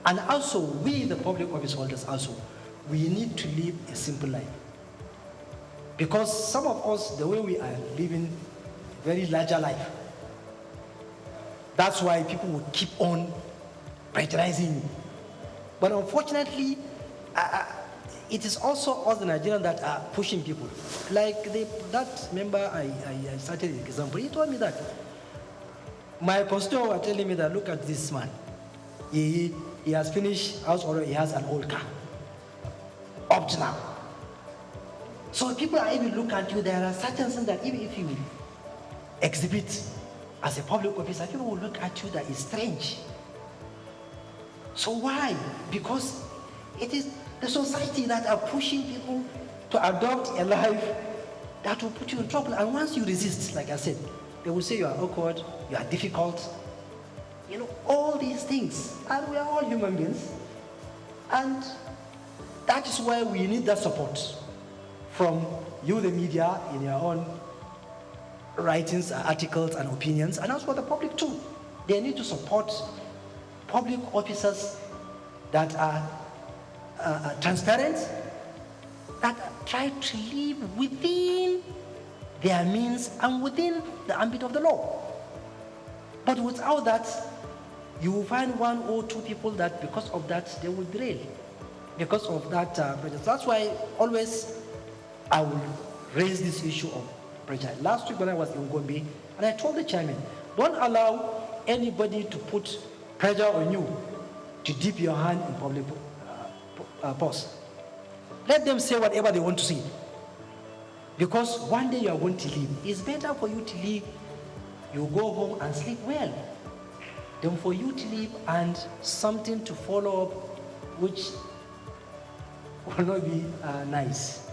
And also, we, the public office holders, also, we need to live a simple life. Because some of us, the way we are living a very larger life, that's why people will keep on pressurizing you. But unfortunately, it is also us, the Nigerians, that are pushing people. Like that member I started the example, he told me that my pastor was telling me that, look at this man. He has finished house order, he has an old car. Up to now. So people are even looking at you, there are certain things that even if you exhibit as a public officer, people will look at you that is strange. So why? Because it is the society that are pushing people to adopt a life that will put you in trouble. And once you resist, like I said, they will say you are awkward, you are difficult, all these things. And we are all human beings. And that is why we need that support from you, the media, in your own writings, articles, and opinions, and also the public too. They need to support public officers that are transparent, that try to live within their means and within the ambit of the law. But without that, you will find one or two people that because of that, they will derail. Because of that prejudice. That's why always I will raise this issue of prejudice. Last week when I was in Gombe, and I told the chairman, don't allow anybody to put pressure on you to dip your hand in public purse. Let them say whatever they want to say. Because one day you are going to leave. It's better for you to leave, you go home and sleep well, than for you to leave and something to follow up which will not be nice.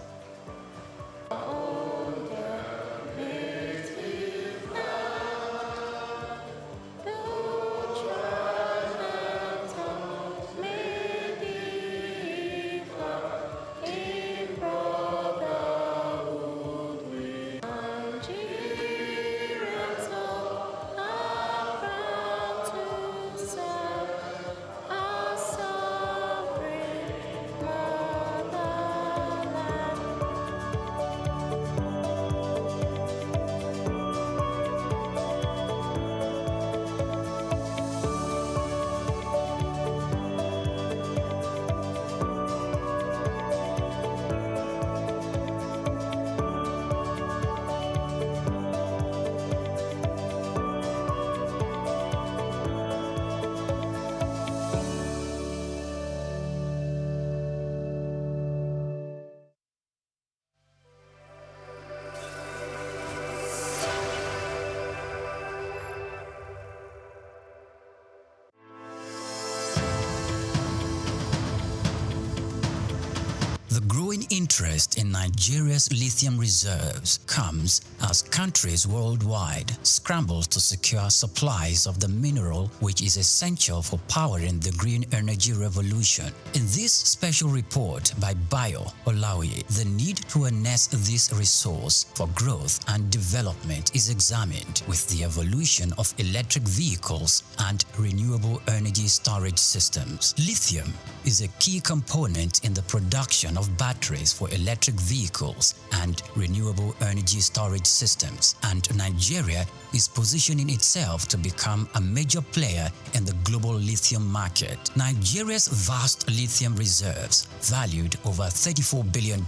The growing interest in Nigeria's lithium reserves comes as countries worldwide scramble to secure supplies of the mineral which is essential for powering the green energy revolution. In this special report by Bayo Olaoye, the need to harness this resource for growth and development is examined with the evolution of electric vehicles and renewable energy storage systems. Lithium is a key component in the production of batteries for electric vehicles and renewable energy storage systems, and Nigeria is positioning itself to become a major player in the global lithium market. Nigeria's vast lithium reserves, valued over $34 billion,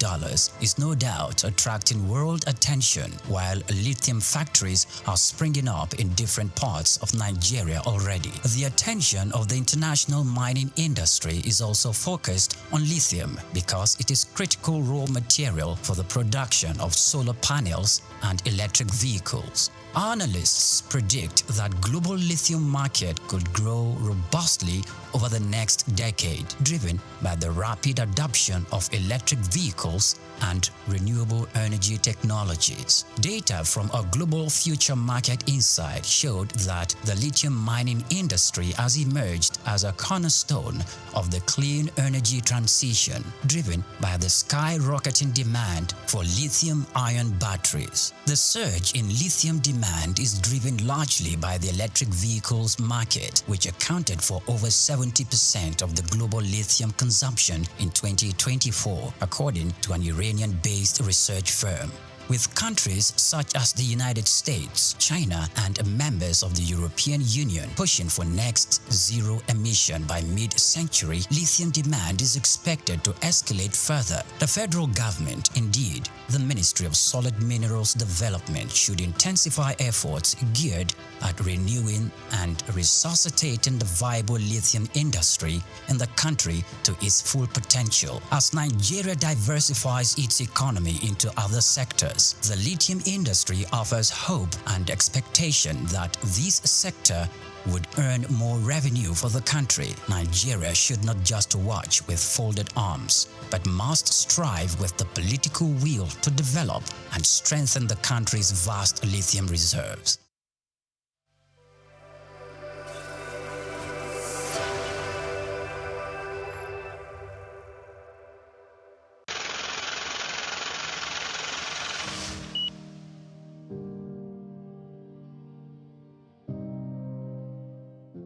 is no doubt attracting world attention, while lithium factories are springing up in different parts of Nigeria already. The attention of the international mining industry is also focused on lithium because it is critical raw material for the production of solar panels and electric vehicles. Analysts predict that global lithium market could grow robustly over the next decade, driven by the rapid adoption of electric vehicles and renewable energy technologies. Data from a global future market insight showed that the lithium mining industry has emerged as a cornerstone of the clean energy transition, driven by the skyrocketing demand for lithium-ion batteries. The surge in lithium demand demand is driven largely by the electric vehicles market, which accounted for over 70% of the global lithium consumption in 2024, according to an Iranian-based research firm. With countries such as the United States, China, and members of the European Union pushing for next zero emission by mid-century, lithium demand is expected to escalate further. The federal government, indeed, the Ministry of Solid Minerals Development, should intensify efforts geared at renewing and resuscitating the viable lithium industry in the country to its full potential. As Nigeria diversifies its economy into other sectors, the lithium industry offers hope and expectation that this sector would earn more revenue for the country. Nigeria should not just watch with folded arms, but must strive with the political will to develop and strengthen the country's vast lithium reserves.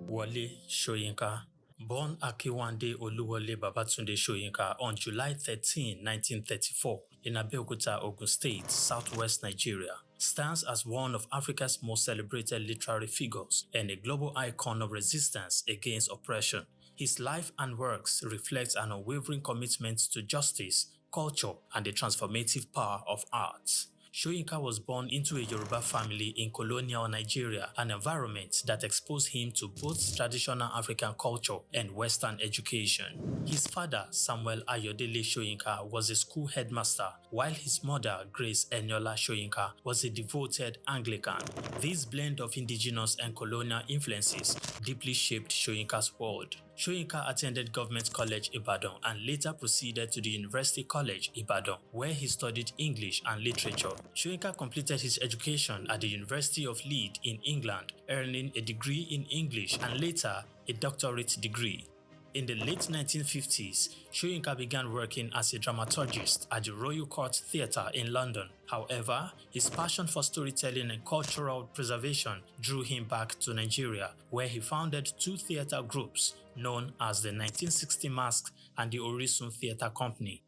Wole Soyinka, born Akiwande Oluwole Babatunde Soyinka on July 13, 1934, in Abeokuta, Ogun State, southwest Nigeria, stands as one of Africa's most celebrated literary figures and a global icon of resistance against oppression. His life and works reflect an unwavering commitment to justice, culture, and the transformative power of art. Soyinka was born into a Yoruba family in colonial Nigeria, an environment that exposed him to both traditional African culture and Western education. His father, Samuel Ayodele Soyinka, was a school headmaster, while his mother, Grace Eniola Soyinka, was a devoted Anglican. This blend of indigenous and colonial influences deeply shaped Soyinka's world. Soyinka attended Government College Ibadan and later proceeded to the University College Ibadan, where he studied English and literature. Soyinka completed his education at the University of Leeds in England, earning a degree in English and later a doctorate degree. In the late 1950s, Soyinka began working as a dramaturgist at the Royal Court Theatre in London. However, his passion for storytelling and cultural preservation drew him back to Nigeria, where he founded two theatre groups known as the 1960 Masks and the Orisun Theatre Company.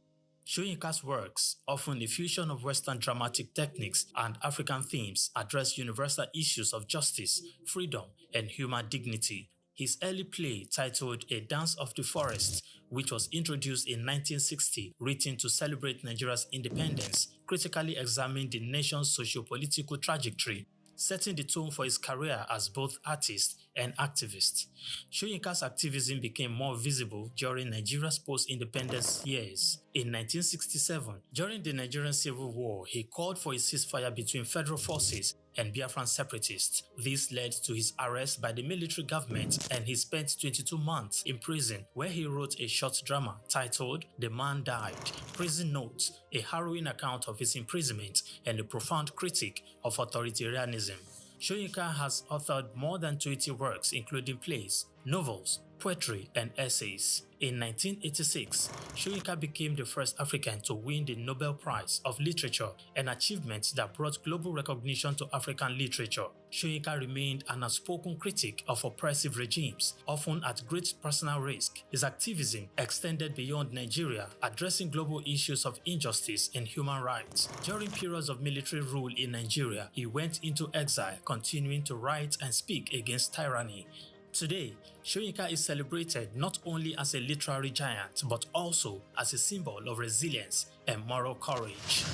Soyinka's works, often a fusion of Western dramatic techniques and African themes, address universal issues of justice, freedom, and human dignity. His early play, titled A Dance of the Forest, which was introduced in 1960, written to celebrate Nigeria's independence, critically examined the nation's socio-political trajectory, setting the tone for his career as both artist and activist. Soyinka's activism became more visible during Nigeria's post-independence years. In 1967, during the Nigerian Civil War, he called for a ceasefire between federal forces and Biafran separatists. This led to his arrest by the military government, and he spent 22 months in prison, where he wrote a short drama titled The Man Died, Prison Notes, a harrowing account of his imprisonment and a profound critique of authoritarianism. Soyinka has authored more than 20 works, including plays, novels, poetry, and essays. In 1986, Soyinka became the first African to win the Nobel Prize of Literature, an achievement that brought global recognition to African literature. Soyinka remained an outspoken critic of oppressive regimes, often at great personal risk. His activism extended beyond Nigeria, addressing global issues of injustice and human rights. During periods of military rule in Nigeria, he went into exile, continuing to write and speak against tyranny. Today, Soyinka is celebrated not only as a literary giant, but also as a symbol of resilience and moral courage.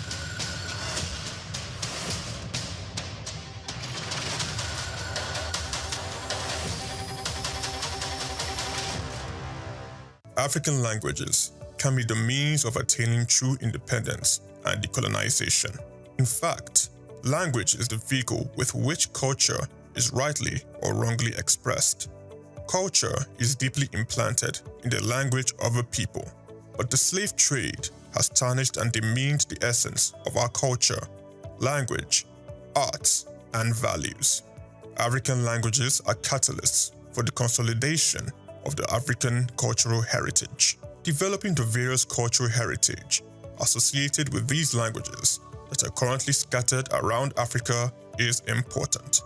African languages can be the means of attaining true independence and decolonization. In fact, language is the vehicle with which culture is rightly or wrongly expressed. Culture is deeply implanted in the language of a people, but the slave trade has tarnished and demeaned the essence of our culture, language, arts, and values. African languages are catalysts for the consolidation of the African cultural heritage. Developing the various cultural heritage associated with these languages that are currently scattered around Africa is important.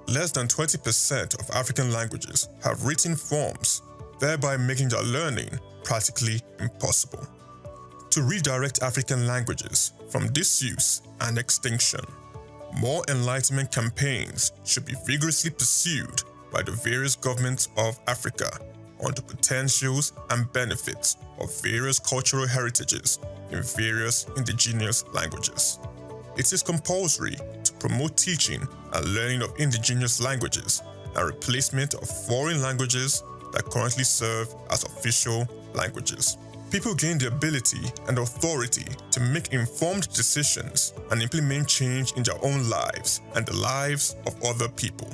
Less than 20% of African languages have written forms, thereby making their learning practically impossible. To redirect African languages from disuse and extinction, more enlightenment campaigns should be vigorously pursued by the various governments of Africa on the potentials and benefits of various cultural heritages in various indigenous languages. It is compulsory to promote teaching and learning of indigenous languages and replacement of foreign languages that currently serve as official languages. People gain the ability and authority to make informed decisions and implement change in their own lives and the lives of other people.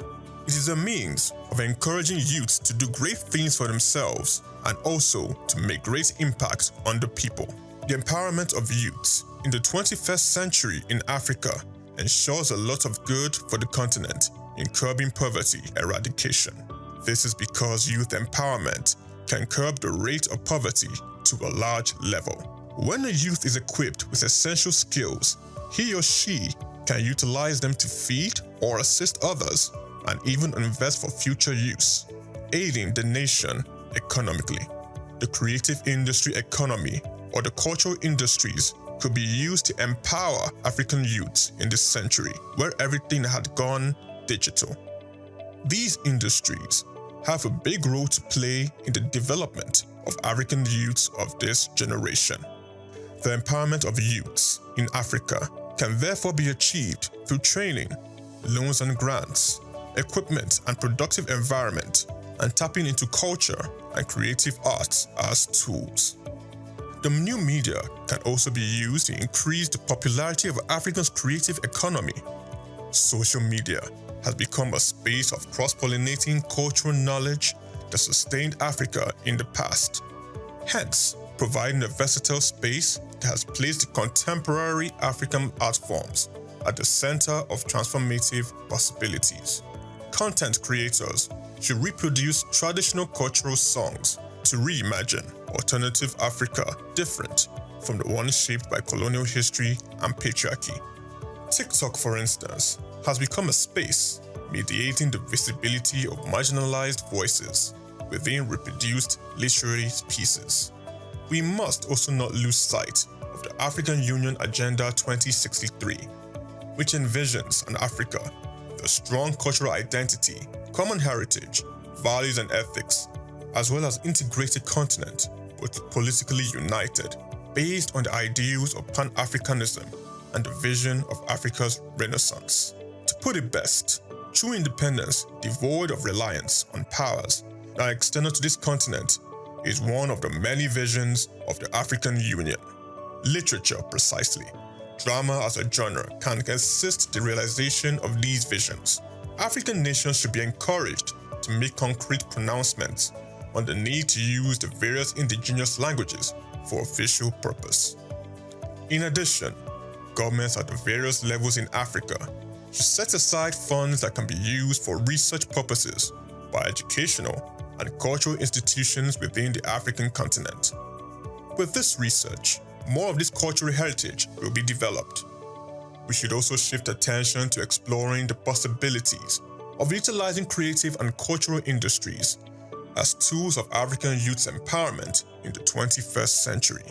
It is a means of encouraging youth to do great things for themselves and also to make great impact on the people. The empowerment of youths in the 21st century in Africa ensures a lot of good for the continent in curbing poverty eradication. This is because youth empowerment can curb the rate of poverty to a large level. When a youth is equipped with essential skills, he or she can utilize them to feed or assist others and even invest for future use, aiding the nation economically. The creative industry economy or the cultural industries could be used to empower African youths in this century where everything had gone digital. These industries have a big role to play in the development of African youths of this generation. The empowerment of youths in Africa can therefore be achieved through training, loans and grants, equipment and productive environment, and tapping into culture and creative arts as tools. The new media can also be used to increase the popularity of Africa's creative economy. Social media has become a space of cross-pollinating cultural knowledge that sustained Africa in the past, hence providing a versatile space that has placed the contemporary African art forms at the center of transformative possibilities. Content creators should reproduce traditional cultural songs to reimagine alternative Africa different from the one shaped by colonial history and patriarchy. TikTok, for instance, has become a space mediating the visibility of marginalized voices within reproduced literary pieces. We must also not lose sight of the African Union Agenda 2063, which envisions an Africa with a strong cultural identity, common heritage, values and ethics, as well as integrated continent, but politically united, based on the ideals of Pan-Africanism and the vision of Africa's Renaissance. To put it best, true independence devoid of reliance on powers that are external to this continent is one of the many visions of the African Union. Literature, precisely. Drama as a genre can assist the realization of these visions. African nations should be encouraged to make concrete pronouncements on the need to use the various indigenous languages for official purpose. In addition, governments at the various levels in Africa should set aside funds that can be used for research purposes by educational and cultural institutions within the African continent. With this research, more of this cultural heritage will be developed. We should also shift attention to exploring the possibilities of utilizing creative and cultural industries as tools of African youth's empowerment in the 21st century.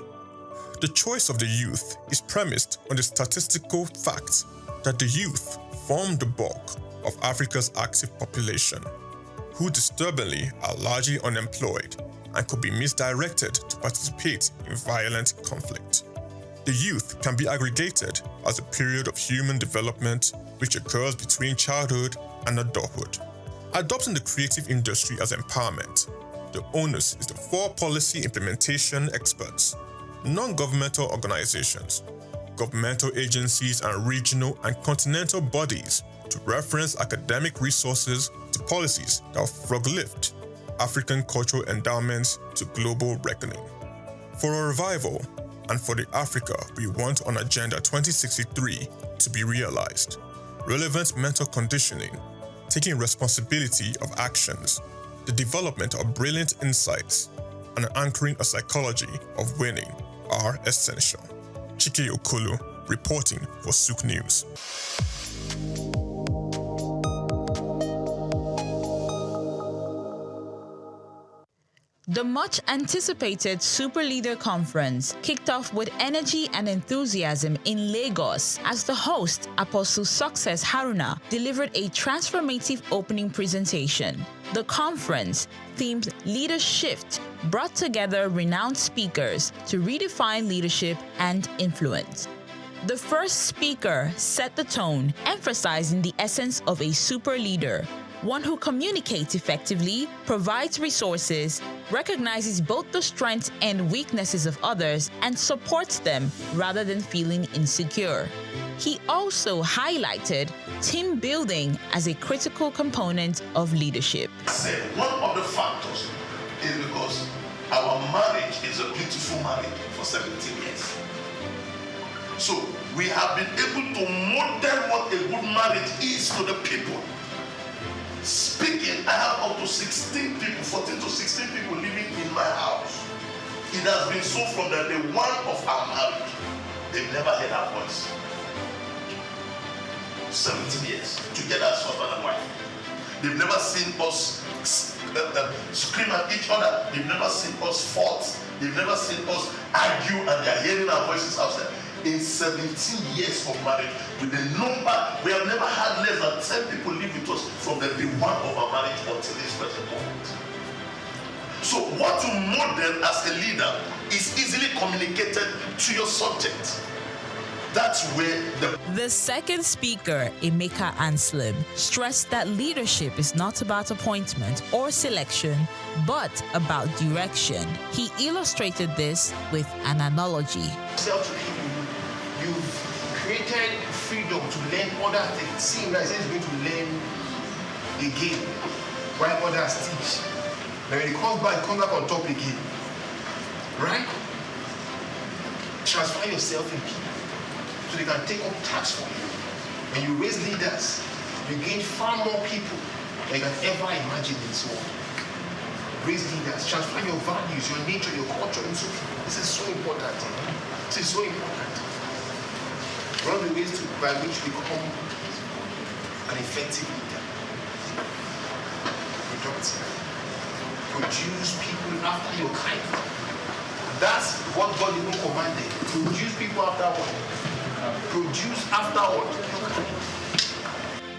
The choice of the youth is premised on the statistical fact that the youth form the bulk of Africa's active population, who disturbingly are largely unemployed and could be misdirected to participate in violent conflict. The youth can be aggregated as a period of human development which occurs between childhood and adulthood. Adopting the creative industry as empowerment, the onus is for policy implementation experts, non-governmental organizations, governmental agencies and regional and continental bodies to reference academic resources to policies that will frog-lift African cultural endowments to global reckoning. For a revival, and for the Africa we want on Agenda 2063 to be realized, relevant mental conditioning, taking responsibility of actions, the development of brilliant insights, and anchoring a psychology of winning are essential. Chike Okolo, reporting for Souq News. The much-anticipated Super Leader Conference kicked off with energy and enthusiasm in Lagos as the host, Apostle Success Haruna, delivered a transformative opening presentation. The conference, themed Leader Shift, brought together renowned speakers to redefine leadership and influence. The first speaker set the tone, emphasizing the essence of a super leader, one who communicates effectively, provides resources, recognizes both the strengths and weaknesses of others, and supports them rather than feeling insecure. He also highlighted team building as a critical component of leadership. One of the factors is because our marriage is a beautiful marriage for 17 years. So we have been able to model what a good marriage is to the people. Speaking, I have up to 16 people, 14 to 16 people living in my house. It has been so from the day one of our marriage. They've never heard our voice. 17 years together as husband and wife. They've never seen us scream at each other. They've never seen us fight. They've never seen us argue, and they're hearing our voices outside. In 17 years of marriage, with the number, we have never had less than 10 people live with us from the day one of our marriage until this present moment. So what you model as a leader is easily communicated to your subject. That's where The second speaker, Emeka Anslim, stressed that leadership is not about appointment or selection, but about direction. He illustrated this with an analogy. You've created freedom to learn other things. Seeing that he's going to learn again while others teach. Then when he comes back on top again. Right? Transfer yourself in people so they can take up tasks for you. When you raise leaders, you gain far more people than you can ever imagine in this world. Raise leaders, transfer your values, your nature, your culture into people. This is so important. This is so important. One of the ways by which we become an effective leader. Produce people after your kind. That's what God even commanded. Produce people after what? Produce after what?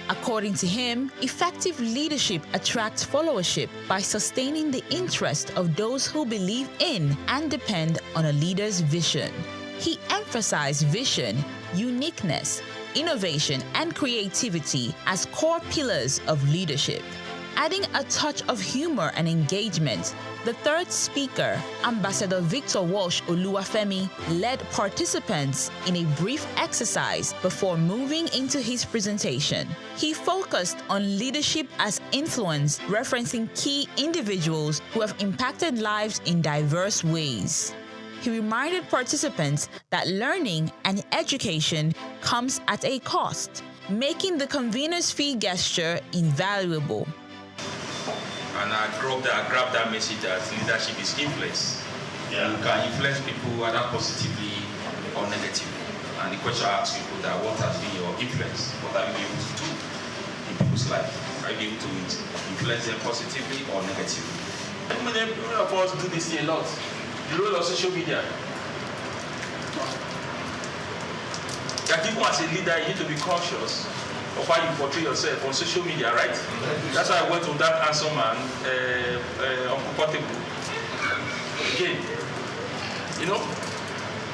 According to him, effective leadership attracts followership by sustaining the interest of those who believe in and depend on a leader's vision. He emphasized vision, uniqueness, innovation, and creativity as core pillars of leadership. Adding a touch of humor and engagement, the third speaker, Ambassador Victor Walsh Oluwafemi, led participants in a brief exercise before moving into his presentation. He focused on leadership as influence, referencing key individuals who have impacted lives in diverse ways. He reminded participants that learning and education comes at a cost, making the convener's fee gesture invaluable. And I grabbed that message as leadership is influence. Yeah. You can influence people either positively or negatively. And the question I ask people that what has been your influence? What have you been able to do in people's life? Are you able to influence them positively or negatively? And many of us do this a lot. The role of social media. That even as a leader, you need to be conscious of how you portray yourself on social media, right? That's why I went to that handsome man, Uncle Portable. Again, you know,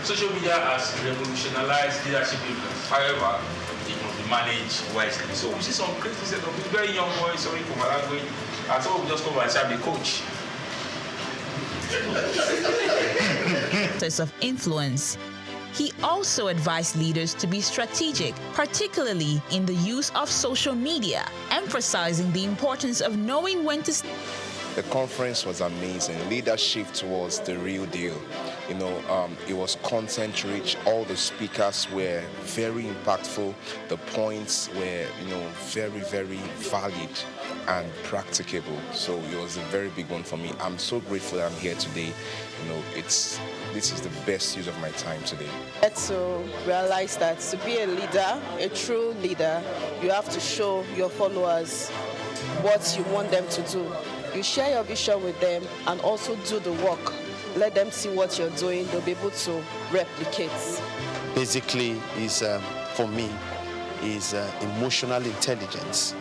social media has revolutionized leadership influence. However, it must be managed wisely. So we see some crazy set of very young boys, sorry for my language, and some will just come and say, I'm a coach. Of influence. He also advised leaders to be strategic, particularly in the use of social media, emphasizing the importance of knowing when to The conference was amazing. Leadership was the real deal. It was content rich. All the speakers were very impactful. The points were, very, very valid and practicable. So it was a very big one for me. I'm so grateful that I'm here today. This is the best use of my time today. I had to realize that to be a leader, a true leader, you have to show your followers what you want them to do. You share your vision with them and also do the work. Let them see what you're doing. They'll be able to replicate. Basically, for me, is emotional intelligence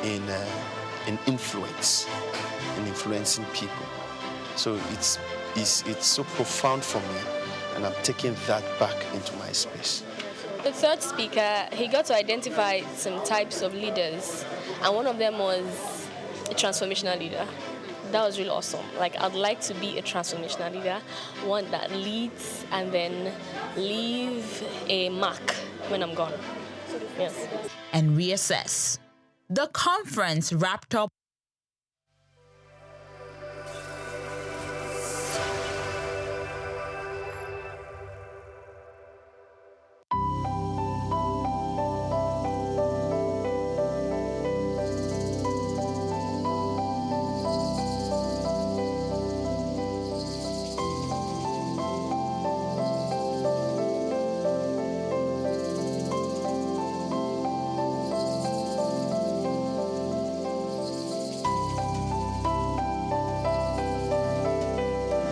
in influence, in influencing people. So it's so profound for me, and I'm taking that back into my space. The third speaker, he got to identify some types of leaders, and one of them was a transformational leader. That was really awesome. I'd like to be a transformational leader, one that leads and then leave a mark when I'm gone. Yes. And reassess. The conference wrapped up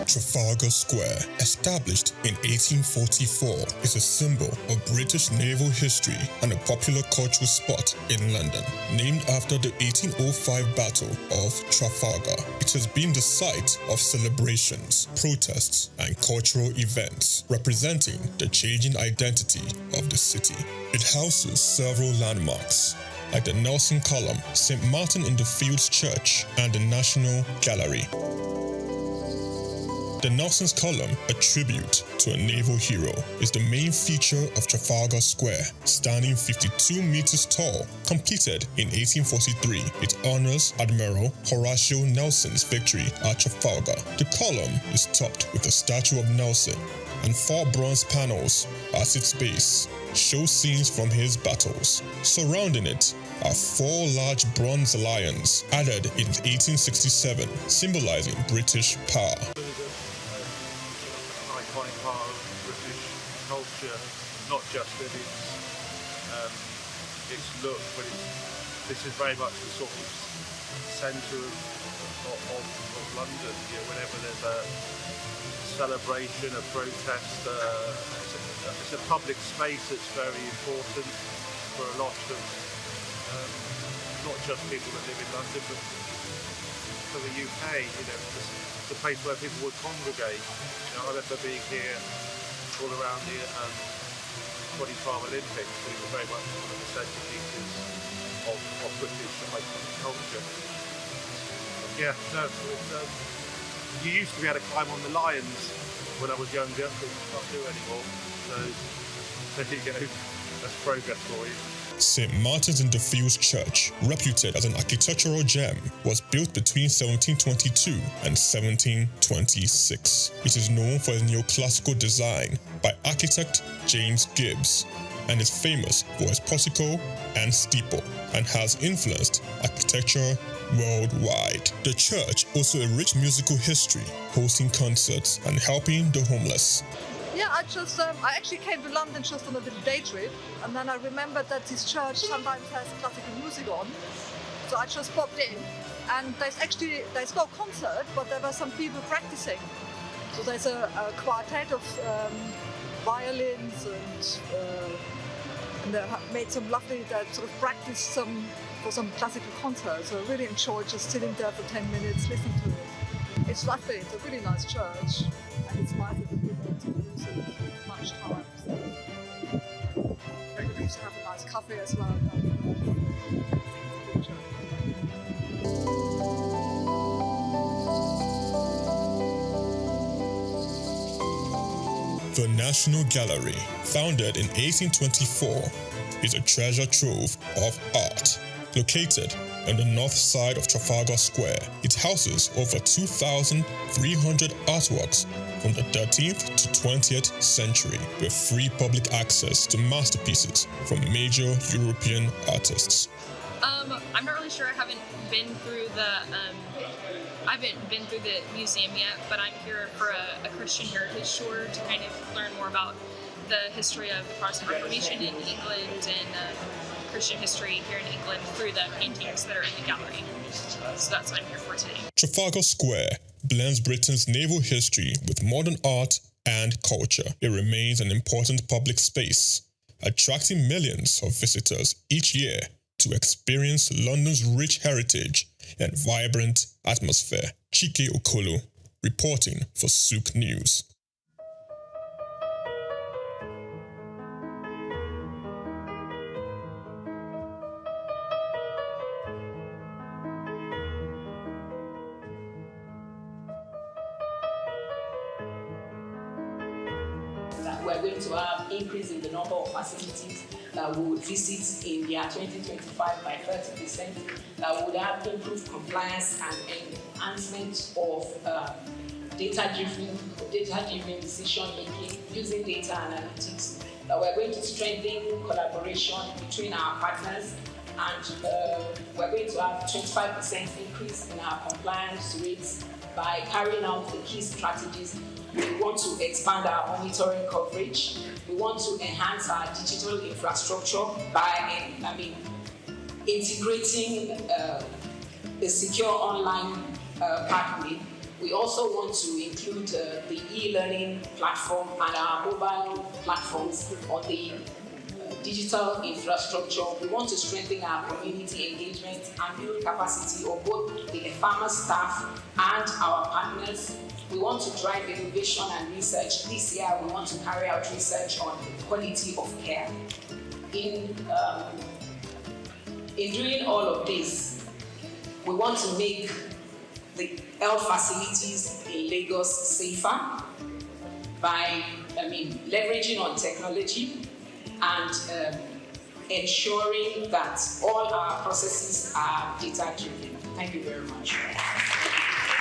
Trafalgar Square, established in 1844, is a symbol of British naval history and a popular cultural spot in London. Named after the 1805 Battle of Trafalgar, it has been the site of celebrations, protests, and cultural events, representing the changing identity of the city. It houses several landmarks, like the Nelson Column, St. Martin in the Fields Church, and the National Gallery. The Nelson's Column, a tribute to a naval hero, is the main feature of Trafalgar Square. Standing 52 meters tall, completed in 1843, it honors Admiral Horatio Nelson's victory at Trafalgar. The column is topped with a statue of Nelson, and 4 bronze panels at its base show scenes from his battles. Surrounding it are 4 large bronze lions added in 1867, symbolizing British power. Iconic part of British culture, not just in its look, but this is very much the sort of centre of London. Whenever there's a celebration, a protest, it's a public space that's very important for a lot of not just people that live in London, but for the UK. It's a place where people would congregate. I remember being here all around the 2012 Olympics, but it was very much one of the centerpieces of British iconic culture. You used to be able to climb on the lions when I was younger, but you can't do anymore. So there you go. That's progress for you. St. Martin's in the Fields Church, reputed as an architectural gem, was built between 1722 and 1726. It is known for its neoclassical design by architect James Gibbs, and is famous for its portico and steeple, and has influenced architecture worldwide. The church also a rich musical history, hosting concerts and helping the homeless. Yeah, I actually came to London just on a little day trip, and then I remembered that this church sometimes has classical music on, so I just popped in, and there's no concert, but there were some people practicing. So there's a quartet of violins, and they made some lovely sort of practice for some classical concert. So I really enjoyed just sitting there for 10 minutes, listening to it. It's lovely. It's a really nice church, and it's nice that people don't do music much time. So we used to have a nice cafe as well. The National Gallery, founded in 1824, is a treasure trove of art. Located on the north side of Trafalgar Square. It houses over 2,300 artworks from the 13th to 20th century with free public access to masterpieces from major European artists. I'm not really sure. I haven't been through the museum yet, but I'm here for a Christian heritage tour to kind of learn more about the history of the Protestant Reformation in England and Christian history here in England through the paintings that are in the gallery. So that's what I'm here for today. Trafalgar Square blends Britain's naval history with modern art and culture. It remains an important public space, attracting millions of visitors each year to experience London's rich heritage and vibrant atmosphere. Chike Okolo, reporting for Souq News. We're going to have increase in the number of facilities that we would visit in the year 2025 by 30%, that would have improved compliance and enhancement of data-driven decision making using data analytics, that we're going to strengthen collaboration between our partners, and we're going to have 25% increase in our compliance rates by carrying out the key strategies. We want to expand our monitoring coverage. We want to enhance our digital infrastructure by integrating a secure online pathway. We also want to include the e-learning platform and our mobile platforms on the digital infrastructure. We want to strengthen our community engagement and build capacity of both the farmer staff and our partners. We want to drive innovation and research. This year, we want to carry out research on quality of care. In doing all of this, we want to make the health facilities in Lagos safer by leveraging on technology and ensuring that all our processes are data-driven. Thank you very much.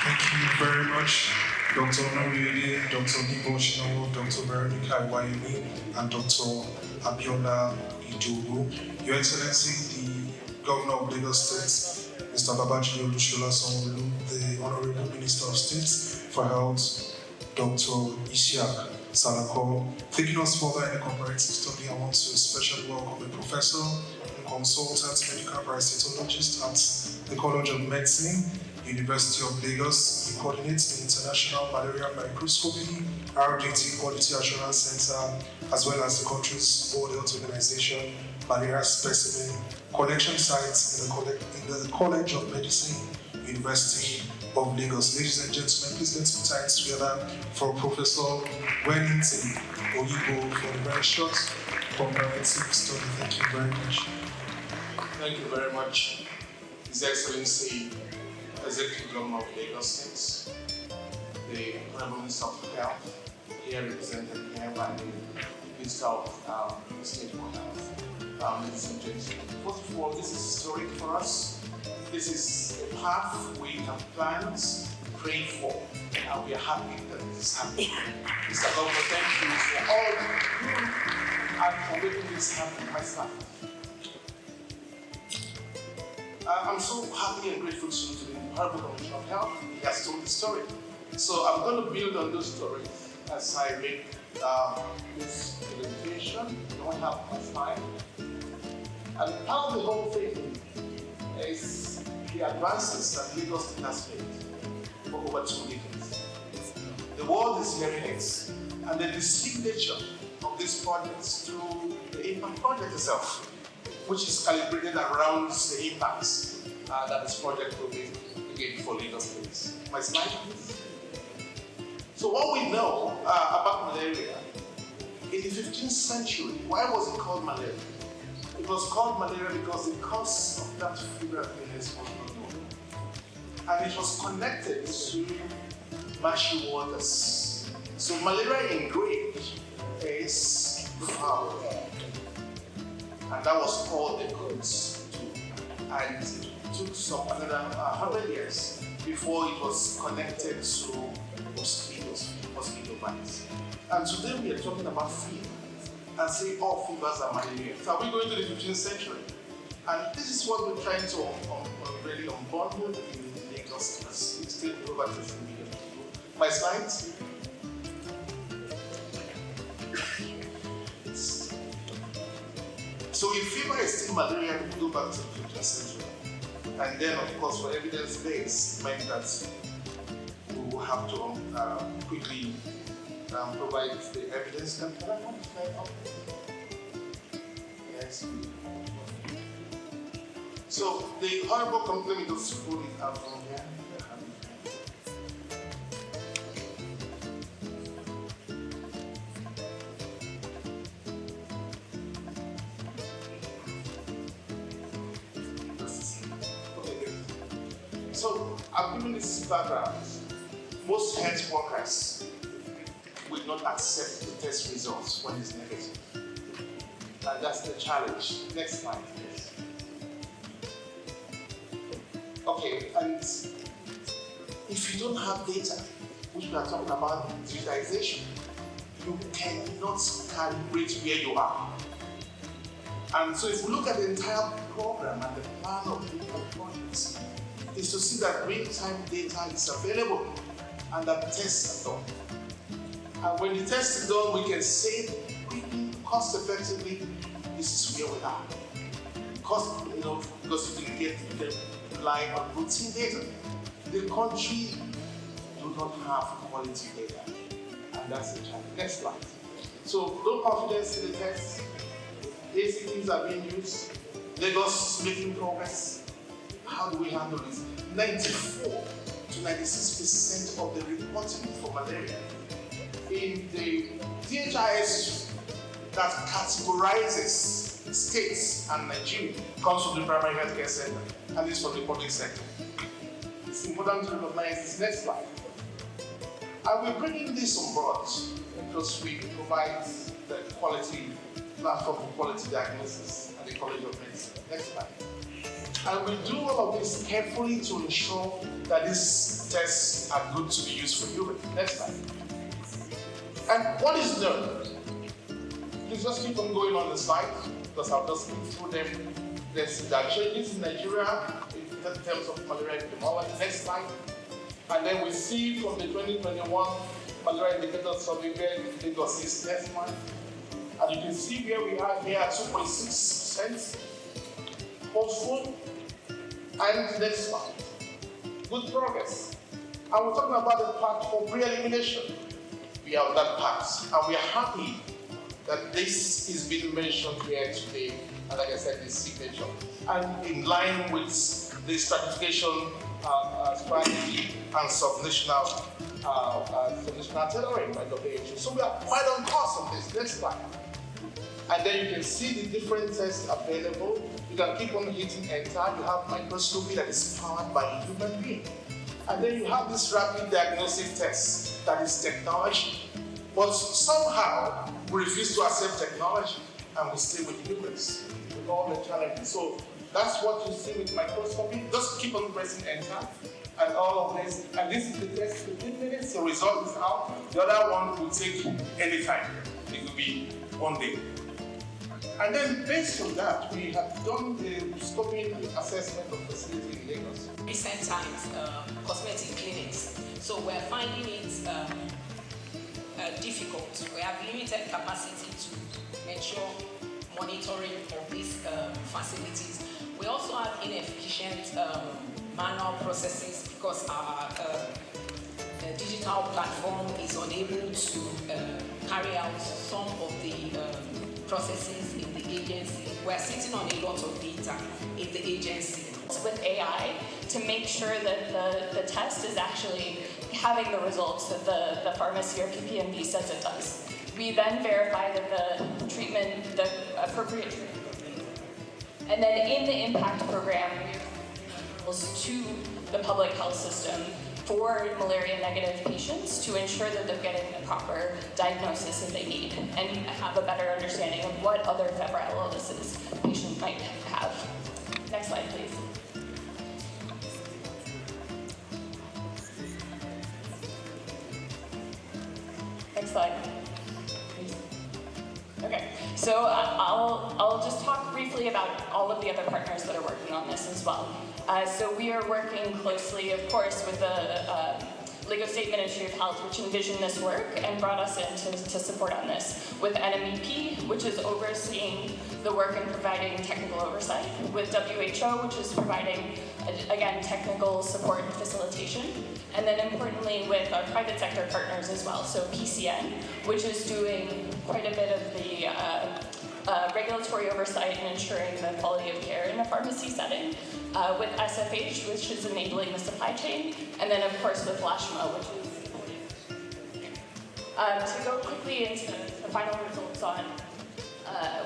Thank you very much, Dr. Onoriede, Dr. Nibo Shinowo, Dr. Veronica Iwayemi, and Dr. Abiola Idowu. Your Excellency, the Governor of Lagos State, Mr. Babajide Olusola Sanwo-Olu, the Honorable Minister of State for Health, Dr. Isiaq Salako. Taking us further in the comparative study, I want to especially welcome a professor and consultant medical parasitologist at the College of Medicine, University of Lagos. He coordinates the International Malaria Microscopy RDT Quality Assurance Center, as well as the country's World Health Organization malaria specimen collection sites in the College of Medicine, University of Lagos. Ladies and gentlemen, please let's put hands together for Professor Wellington Oyibo for the very short comparative study. Thank you very much. Thank you very much, His Excellency, Executive Governor of Lagos State, the Honorable Minister of Health, here represented here by the Minister of State for Health. Ladies and gentlemen, first of all, this is historic for us. This is a path we have planned, prayed for, and we are happy that this is happening. Mr. Governor, thank you for all you do and for making this happen myself. I'm so happy and grateful to the Honorable Commissioner of Health. He has told the story. So I'm going to build on those stories as I make this presentation. We don't have much time. And part of the whole thing is the advances that Lagos has made for over 2 decades. The world is hearing it, and the distinct nature of this project through the impact project itself, which is calibrated around the impacts that this project will be again for Lagos State. My slide, please. So what we know about malaria, in the 15th century, why was it called malaria? It was called malaria because the cause of that fever illness was not known. And it was connected to marshy waters. So malaria in Greek is foul. And that was all they could do. And took some another 100 years before it was connected to mosquito bites. And today we are talking about fever and say all fevers are malaria. So are we going to the 15th century? And this is what we're trying to really unbundle in Lagos as it's still over 50 million people. My slides. So if fever is still malaria, we go back to the 15th century. And then, of course, for evidence base, meant that we will have to quickly provide the evidence. Can I have the slide up? Yes. So the horrible let me just pull it out from here. So I've given this background. Most health workers will not accept the test results when it's negative. And that's the challenge. Next slide, please. Okay, and if you don't have data, which we are talking about digitization, you cannot calibrate where you are. And so if you look at the entire program and the plan of digital projects, is to see that real-time data is available and that tests are done. And when the test is done, we can say quickly, cost-effectively, this is where we are. Because you can get the rely on routine data. The country do not have quality data, and that's the challenge. Next slide. So low confidence in the test, basic things are being used, Lagos is making progress. How do we handle this? 94 to 96% of the reporting for malaria in the DHIS that categorizes states and Nigeria comes from the primary healthcare center, and this from the public sector. It's important to recognize this. Next slide. And we're bringing this on board because we provide the quality platform for quality diagnosis at the College of Medicine. Next slide. And we do all of this carefully to ensure that these tests are good to be used for humans. Next slide. And what is learned? Please just keep on going on the slide because I'll just go through them. There are changes in Nigeria in terms of malaria epidemiology. Next slide. And then we see from the 2021 malaria indicator survey where Lagos is. Next slide. And you can see where we are here at 2.6%. Hopeful. And next slide. Good progress. And we're talking about the path for pre-elimination. We are on that path. And we are happy that this is being mentioned here today. And like I said, this signature. And in line with the stratification strategy and subnational tailoring by WHO. So we are quite on course on this. Next slide. And then you can see the different tests available. You can keep on hitting enter. You have microscopy that is powered by a human being. And then you have this rapid diagnostic test that is technology. But somehow we refuse to accept technology and we stay with humans with all the challenges. So that's what you see with microscopy. Just keep on pressing enter and all of this. And this is the test 15 minutes. The result is out. The other one will take any time. It will be 1 day. And then based on that, we have done the scoping and assessment of facility in Lagos. Recent times, cosmetic clinics. So we're finding it difficult. We have limited capacity to ensure monitoring of these facilities. We also have inefficient manual processes because our digital platform is unable to carry out some of the processes in the agency. We're sitting on a lot of data in the agency. With AI to make sure that the test is actually having the results that the pharmacy or PPMD says it does. We then verify that the treatment, the appropriate treatment. And then in the impact program, we to the public health system for malaria-negative patients to ensure that they're getting the proper diagnosis that they need and have a better understanding of what other febrile illnesses patients might have. Next slide, please. slide. Okay, so I'll just talk briefly about all of the other partners that are working on this as well. So we are working closely, of course, with the Lagos State Ministry of Health, which envisioned this work and brought us in to support on this, with NMEP, which is overseeing the work and providing technical oversight, with WHO, which is providing, again, technical support and facilitation, and then importantly with our private sector partners as well, so PCN, which is doing quite a bit of the regulatory oversight and ensuring the quality of care in a pharmacy setting, with SFH, which is enabling the supply chain, and then of course with LASHMA, which is to go quickly into the final results on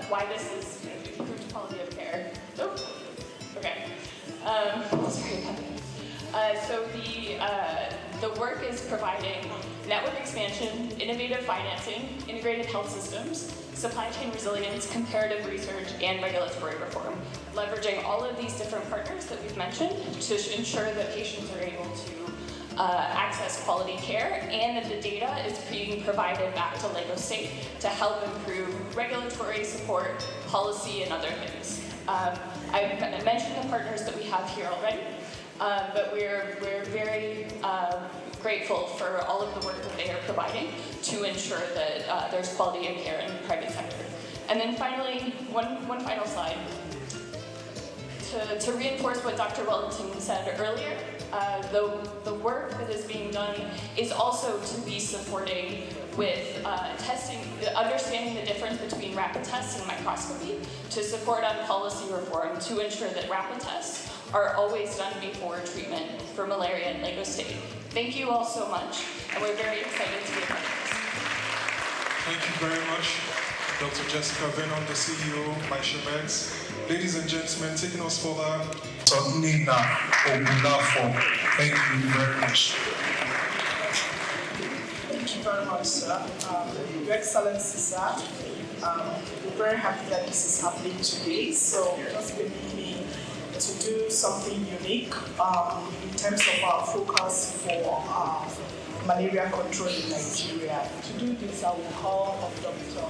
why this is improved quality of care. Oh, okay. Sorry about that. So the work is providing network expansion, innovative financing, integrated health systems, supply chain resilience, comparative research, and regulatory reform, leveraging all of these different partners that we've mentioned to ensure that patients are able to access quality care and that the data is being provided back to Lagos State to help improve regulatory support, policy, and other things. I've mentioned the partners that we have here already, but we're very grateful for all of the work that they are providing to ensure that there's quality of care in the private sector. And then finally, one final slide. To reinforce what Dr. Wellington said earlier, the work that is being done is also to be supporting with testing, understanding the difference between rapid tests and microscopy, to support on policy reform to ensure that rapid tests are always done before treatment for malaria in Lagos State. Thank you all so much, and we're very excited to be a part of this. Thank you very much, Dr. Jessica Venon, the CEO, MyShemeds. Ladies and gentlemen, taking us further, Dr. Nina Ogunlafo. Thank you very much. Thank you very much, sir. Your Excellency, sir. We're very happy that this is happening today. So just permit me to do something unique in terms of our focus for malaria control in Nigeria. To do this, I will call on Dr.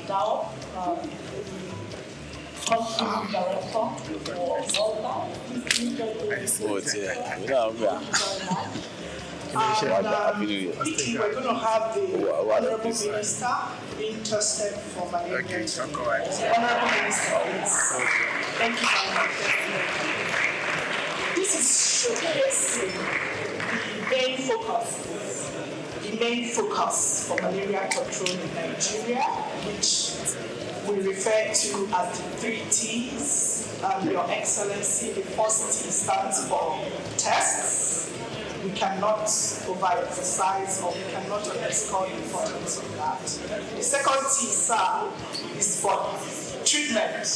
Dao, Country Director for Volta. We're going to have the Honorable Minister interested for malaria. Honorable Minister, please. Thank you very much. This is showcasing the main focus for malaria control in Nigeria, which we refer to as the 3 T's. Your Excellency, the first T stands for tests. We cannot overemphasize or we cannot underscore the importance of that. The second T, sir, is for treatment.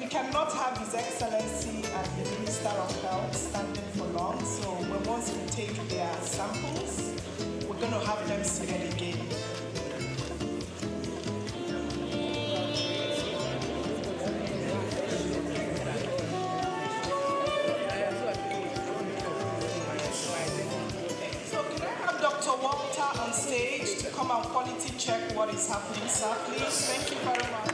Cannot have His Excellency and the Minister of Health standing for long, so once we take their samples, we're going to have them seated again. So can I have Dr. Walter on stage to come and quality check what what is happening, sir, please. Thank you very much.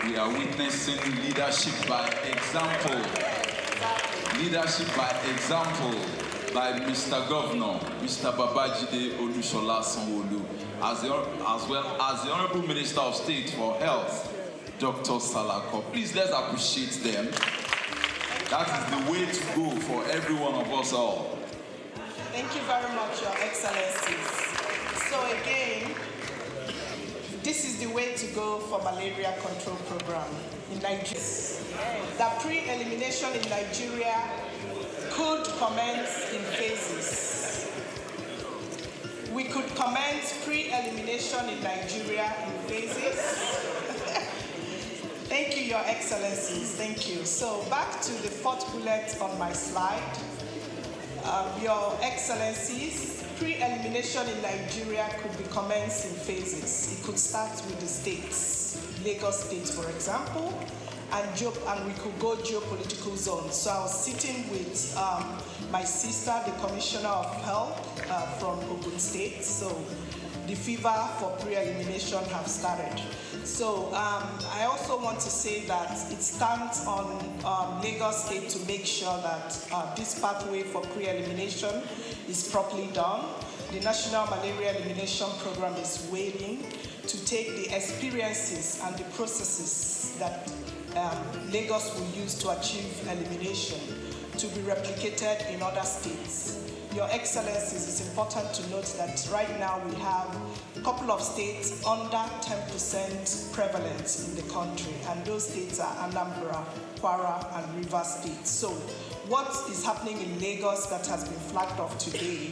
We are witnessing leadership by example. Leadership by example by Mr. Governor, Mr. Babajide Olusola Sanwo-Olu, as well as the Honorable Minister of State for Health, Dr. Salako. Please, let's appreciate them. That is the way to go for every one of us all. Thank you very much, Your Excellencies. So again, this is the way to go for malaria control program in Nigeria. The pre-elimination in Nigeria could commence in phases. We could commence pre-elimination in Nigeria in phases. Thank you, Your Excellencies. Thank you. So back to the fourth bullet on my slide. Your Excellencies, pre-elimination in Nigeria could be commenced in phases. It could start with the states, Lagos State, for example, and we could go geopolitical zones. So I was sitting with my sister, the Commissioner of Health from Ogun State. So the fever for pre-elimination have started. So I also want to say that it stands on Lagos State to make sure that this pathway for pre-elimination is properly done. The National Malaria Elimination Program is waiting to take the experiences and the processes that Lagos will use to achieve elimination to be replicated in other states. Your Excellencies, it's important to note that right now we have a couple of states under 10% prevalence in the country, and those states are Anambra, Kwara, and Rivers State. So what is happening in Lagos that has been flagged off today,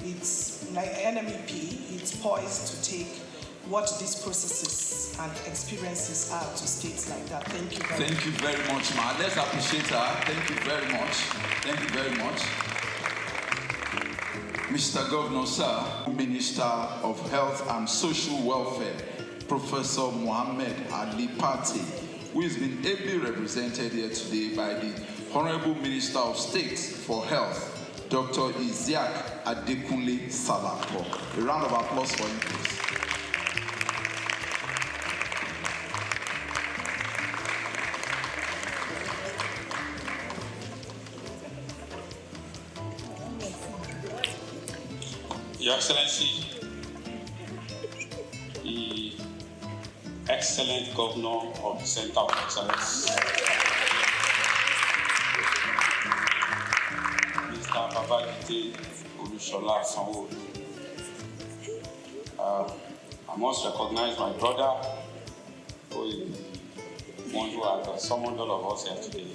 it's like NMEP, it's poised to take what these processes and experiences are to states like that. Thank you very much. Thank you very much, Ma. Let's appreciate her. Thank you very much. Thank you very much. Mr. Governor, sir, Minister of Health and Social Welfare, Professor Mohammed Ali Pate, who has been ably represented here today by the Honorable Minister of State for Health, Dr. Isiaq Adekunle Salako. A round of applause for him, please. Your Excellency, the excellent Governor of the Center of Excellence, Mr. Babajide Olusola Sanwo-Olu. I must recognize my brother, who is the one who has summoned all of us here today,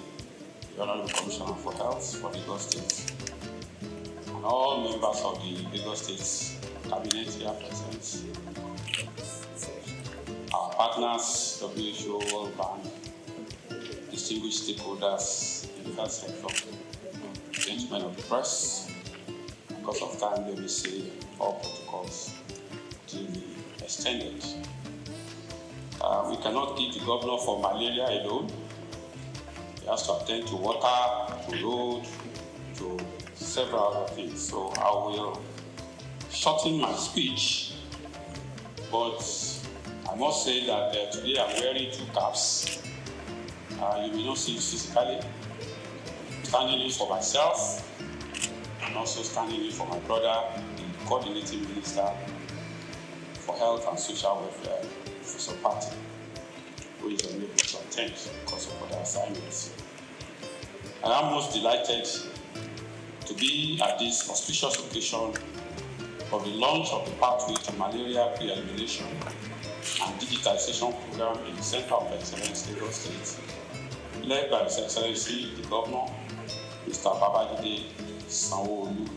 the Honorable Commissioner for Health for Lagos State. All members of the Lagos State Cabinet here present, our partners, WHO, World Bank, distinguished stakeholders in the health sector, gentlemen of the press. Because of time, let me say all protocols to be extended. We cannot give the governor for malaria alone. He has to attend to water, to road, to several other things. So I will shorten my speech, but I must say that today I'm wearing two caps. You may not see it physically. Standing in for myself, and also standing in for my brother, the Coordinating Minister for Health and Social Welfare, Professor Pate, who is unable to attend because of other assignments. I am most delighted to be at this auspicious occasion of the launch of the Pathway to Malaria Pre-Elimination and Digitization Program in the Center of Excellence, Lagos State, led by His Excellency the Governor, Mr. Babajide Sanwo-Olu.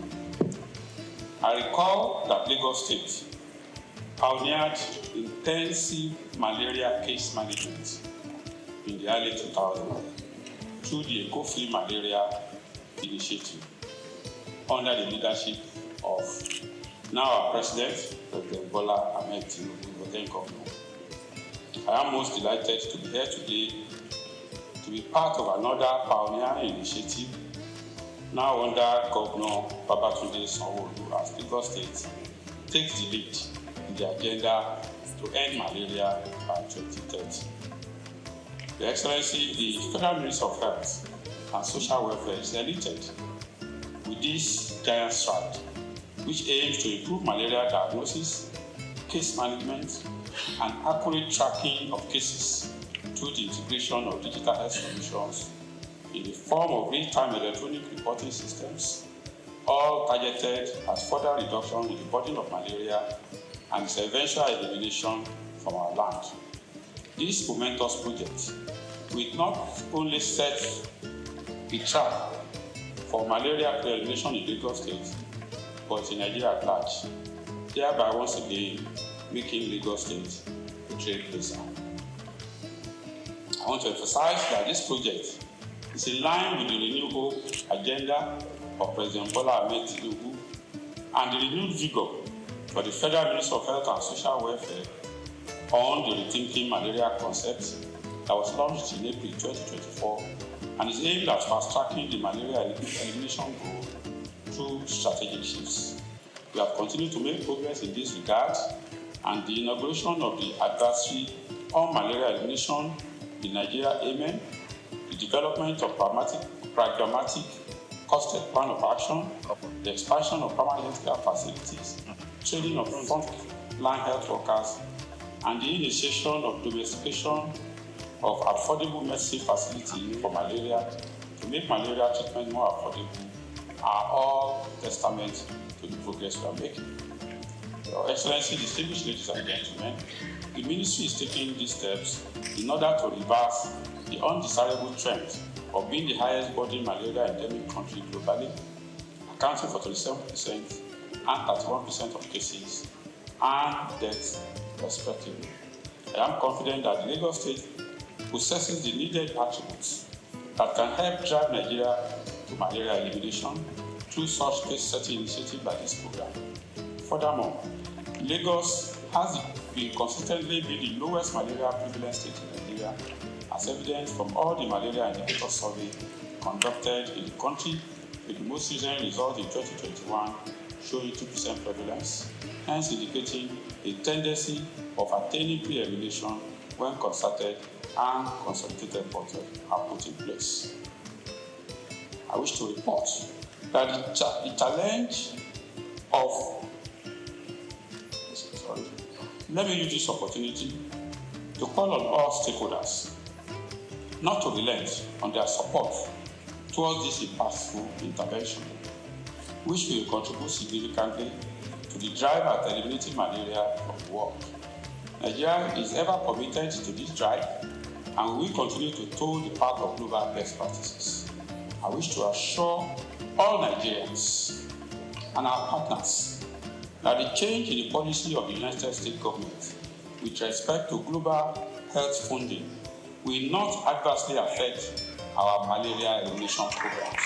I recall that Lagos State pioneered intensive malaria case management in the early 2000s through the Eco-Free Malaria Initiative under the leadership of now our President, President Bola Ahmed Tinubu, the then Governor. I am most delighted to be here today to be part of another pioneering initiative now under Governor Babatunde Sanwo-Olu as Lagos State takes the lead in the agenda to end malaria by 2030. Your Excellency, the Federal Ministry of Health and Social Welfare is elated with this giant stride, which aims to improve malaria diagnosis, case management, and accurate tracking of cases through the integration of digital health solutions in the form of real-time electronic reporting systems, all targeted at further reduction in the burden of malaria and its eventual elimination from our land. This momentous project will not only set the track for malaria pre-elimination in Lagos State, but in Nigeria at large, thereby once again making Lagos State a trailblazer. I want to emphasize that this project is in line with the renewable agenda of President Bola Ahmed Tinubu and the renewed vigor for the Federal Ministry of Health and Social Welfare on the Rethinking Malaria concept that was launched in April 2024 and is aimed at fast-tracking the malaria elimination goal through strategic shifts. We have continued to make progress in this regard, and the inauguration of the Advisory on Malaria Elimination in Nigeria, AMEN, the development of pragmatic costed plan of action, the expansion of primary healthcare facilities, training of frontline health workers, and the initiation of domestication of affordable medicine facilities for malaria to make malaria treatment more affordable are all testament to the progress we are making. Your Excellency, distinguished ladies and gentlemen, the Ministry is taking these steps in order to reverse the undesirable trend of being the highest burden malaria endemic country globally, accounting for 37% and 31% of cases and deaths respectively. I am confident that the Lagos State possesses the needed attributes that can help drive Nigeria to malaria elimination through such case-setting initiatives like this program. Furthermore, Lagos has been consistently the lowest malaria prevalence state in Nigeria, as evidenced from all the malaria indicator survey conducted in the country, with the most recent result in 2021 showing 2% prevalence, hence indicating a tendency of attaining pre-elimination when concerted and consolidated efforts are put in place. I wish to report that the challenge of let me use this opportunity to call on all stakeholders not to relent on their support towards this impactful intervention, which will contribute significantly to the drive at eliminating malaria from the world. Nigeria is ever committed to this drive and we will continue to toe the path of global best practices. I wish to assure all Nigerians and our partners that the change in the policy of the United States government with respect to global health funding will not adversely affect our malaria elimination programs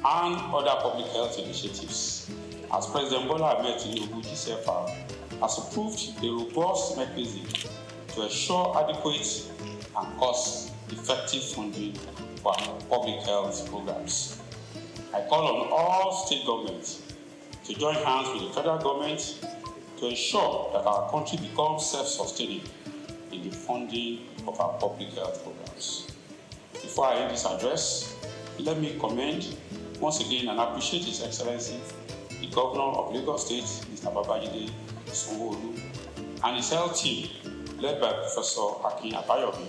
and other public health initiatives, as President Bola Ahmed Tinubu GCFR has approved a robust mechanism to ensure adequate and cost-effective funding for our public health programs. I call on all state governments to join hands with the federal government to ensure that our country becomes self-sustaining in the funding of our public health programs. Before I end this address, let me commend once again and appreciate His Excellency, the Governor of Lagos State, Mr. Babajide Sanwo-Olu, and his health team, led by Professor Akin Abayomi,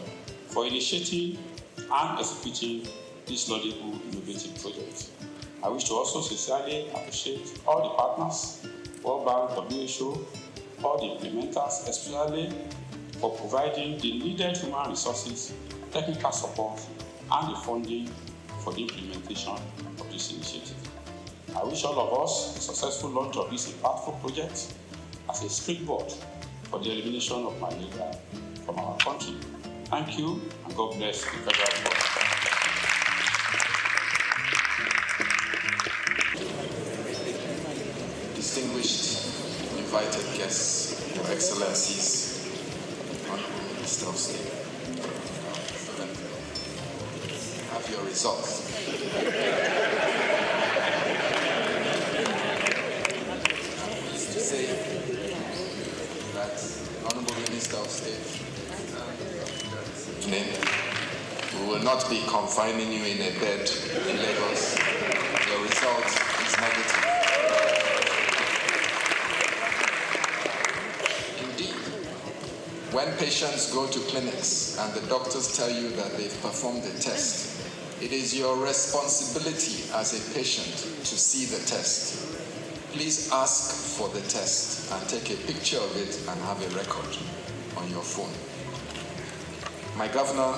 for initiating and executing this laudable innovative project. I wish to also sincerely appreciate all the partners, World Bank, WHO, all the implementers, especially for providing the needed human resources, technical support, and the funding for the implementation of this initiative. I wish all of us a successful launch of this impactful project as a springboard for the elimination of malaria from our country. Thank you, and God bless the federal government. Distinguished invited guests, Your Excellencies, Honorable Minister of State, have your results. Pleased to say that the Honorable Minister of State, we will not be confining you in a bed in Lagos. Your result is negative. When patients go to clinics and the doctors tell you that they've performed the test, it is your responsibility as a patient to see the test. Please ask for the test and take a picture of it and have a record on your phone. My governor,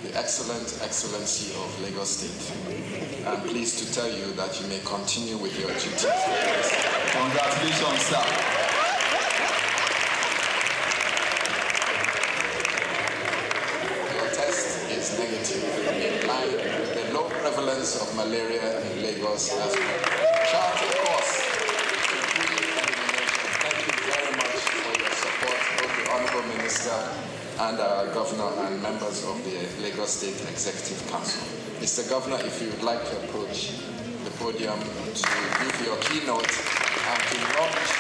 the excellent Excellency of Lagos State, I'm pleased to tell you that you may continue with your duties. Congratulations, sir. Negative, in line with the low prevalence of malaria in Lagos as well. Chart course. Thank you very much for your support, both the Honorable Minister and our Governor and members of the Lagos State Executive Council. Mr. Governor, if you would like to approach the podium to give your keynote and to launch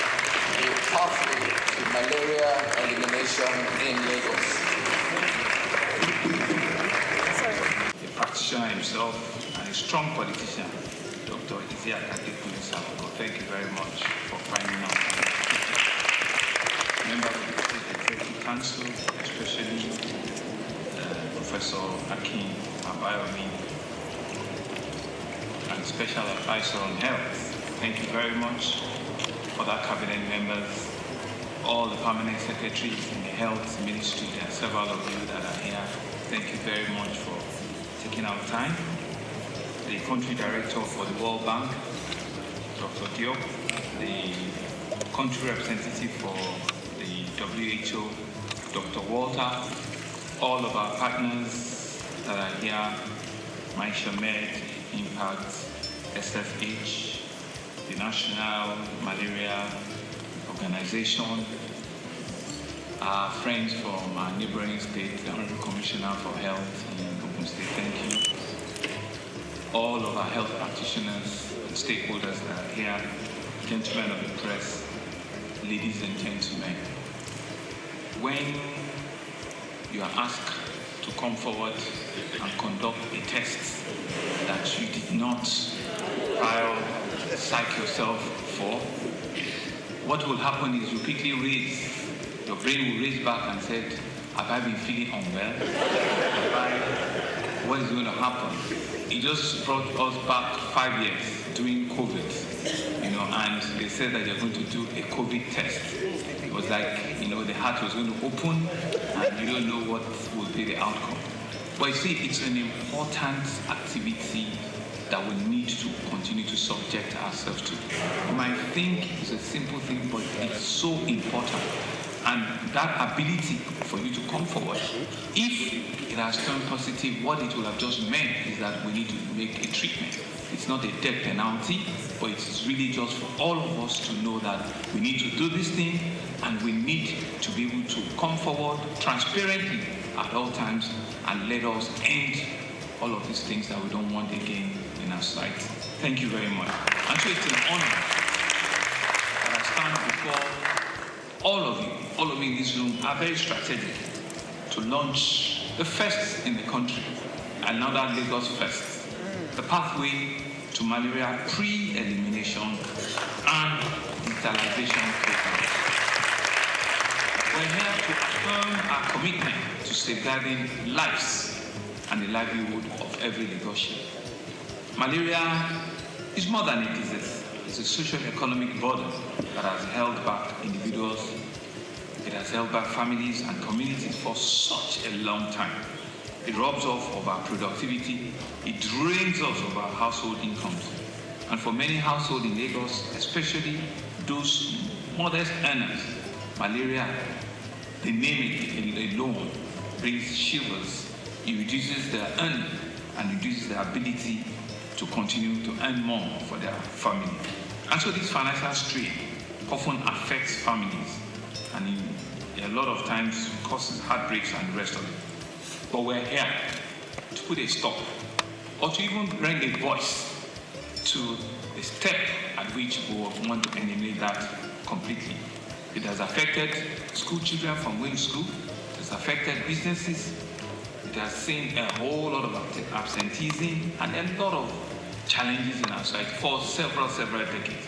a pathway to malaria elimination in Lagos. Practitioner himself and a strong politician, Dr. Souq. Thank you very much for finding out. Members of the State Executive Council, especially Professor Akin Abayomi, and Special Advisor on Health. Thank you very much. Other cabinet members, all the permanent secretaries in the Health Ministry, and several of you that are here. Thank you very much for taking our time. The country director for the World Bank, Dr. Diop, the country representative for the WHO, Dr. Walter, all of our partners that are here, MyShamed, Impact, SFH, the National Malaria Organization, our friends from our neighboring state, the Honorable Commissioner for Health in Ogun State, thank you. All of our health practitioners and stakeholders that are here, gentlemen of the press, ladies and gentlemen. When you are asked to come forward and conduct a test that you did not psych yourself for, what will happen is you quickly your brain will raise back and say, have I been feeling unwell? What is going to happen? It just brought us back 5 years during COVID, and they said that they're going to do a COVID test. It was like, the heart was going to open and you don't know what will be the outcome. But you see, it's an important activity that we need to continue to subject ourselves to. You might think it's a simple thing, but it's so important. And that ability for you to come forward, if it has turned positive, what it will have just meant is that we need to make a treatment. It's not a death penalty, but it's really just for all of us to know that we need to do this thing and we need to be able to come forward transparently at all times and let us end all of these things that we don't want again in our sight. Thank you very much. And so it's an honor that I stand before all of you in this room are very strategic to launch the first in the country, another Lagos first, the pathway to malaria pre-elimination and digitalization program. We're here to affirm our commitment to safeguarding lives and the livelihood of every Lagosian. Malaria is more than a disease. It's a socio-economic burden that has held back individuals, it has held back families and communities for such a long time. It robs off of our productivity, it drains us of our household incomes. And for many households in Lagos, especially those modest earners, malaria, the name it alone, brings shivers. It reduces their earning and reduces their ability to continue to earn more for their family. And so this financial strain often affects families and a lot of times causes heartbreaks and the rest of it. But we're here to put a stop or to even bring a voice to the step at which we want to eliminate that completely. It has affected school children from going to school. It has affected businesses. It has seen a whole lot of absenteeism and a lot of challenges in our society for several decades.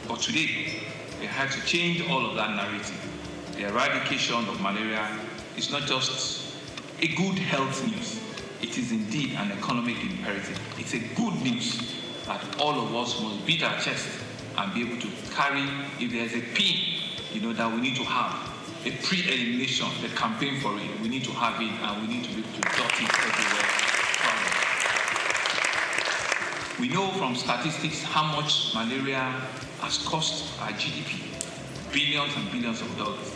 But today, we have to change all of that narrative. The eradication of malaria is not just a good health news. It is indeed an economic imperative. It's a good news that all of us must beat our chest and be able to carry, if there's a pin, that we need to have, a pre-elimination, the campaign for it, we need to have it and we need to be able to dot it everywhere. We know from statistics how much malaria has cost our GDP, billions and billions of dollars.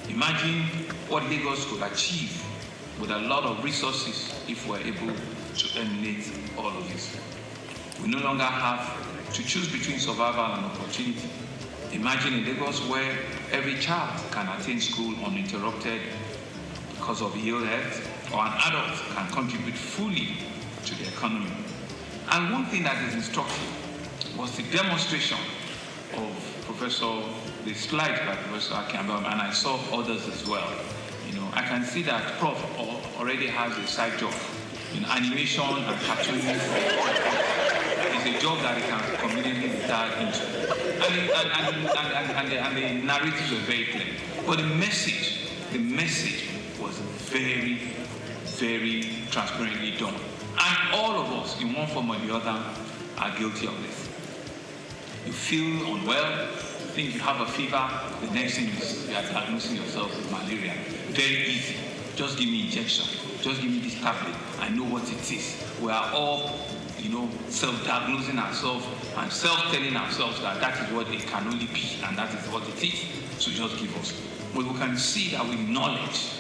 Imagine what Lagos could achieve with a lot of resources if we're able to eliminate all of this. We no longer have to choose between survival and opportunity. Imagine a Lagos where every child can attend school uninterrupted because of ill health, or an adult can contribute fully to the economy. And one thing that is instructive was the demonstration of the slide by Professor Campbell, and I saw others as well. I can see that Prof already has a side job in animation and cartooning. It's a job that he can conveniently retire into. And the narratives were very clear. But the message was very, very transparently done. And all of us, in one form or the other, are guilty of this. You feel unwell, you think you have a fever, the next thing is you are diagnosing yourself with malaria. Very easy. Just give me injection. Just give me this tablet. I know what it is. We are all, self-diagnosing ourselves and self-telling ourselves that that is what it can only be and that is what it is. So just give us. But we can see that with knowledge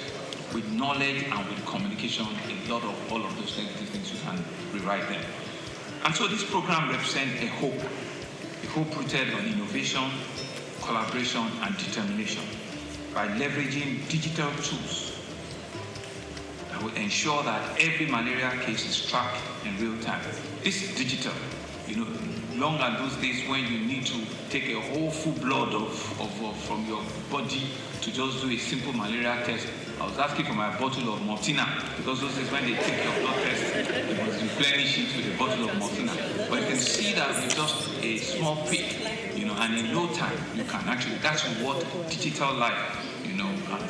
and with communication, a lot of all of those things you can rewrite them. And so this program represents a hope rooted on innovation, collaboration, and determination by leveraging digital tools that will ensure that every malaria case is tracked in real time. This is digital. Long are those days when you need to take a whole full blood from your body to just do a simple malaria test. I was asking for my bottle of Martina because those days when they take your blood test, you must replenish it with a bottle of Martina. But you can see that with just a small pick, and in no time you can actually. That's what digital life,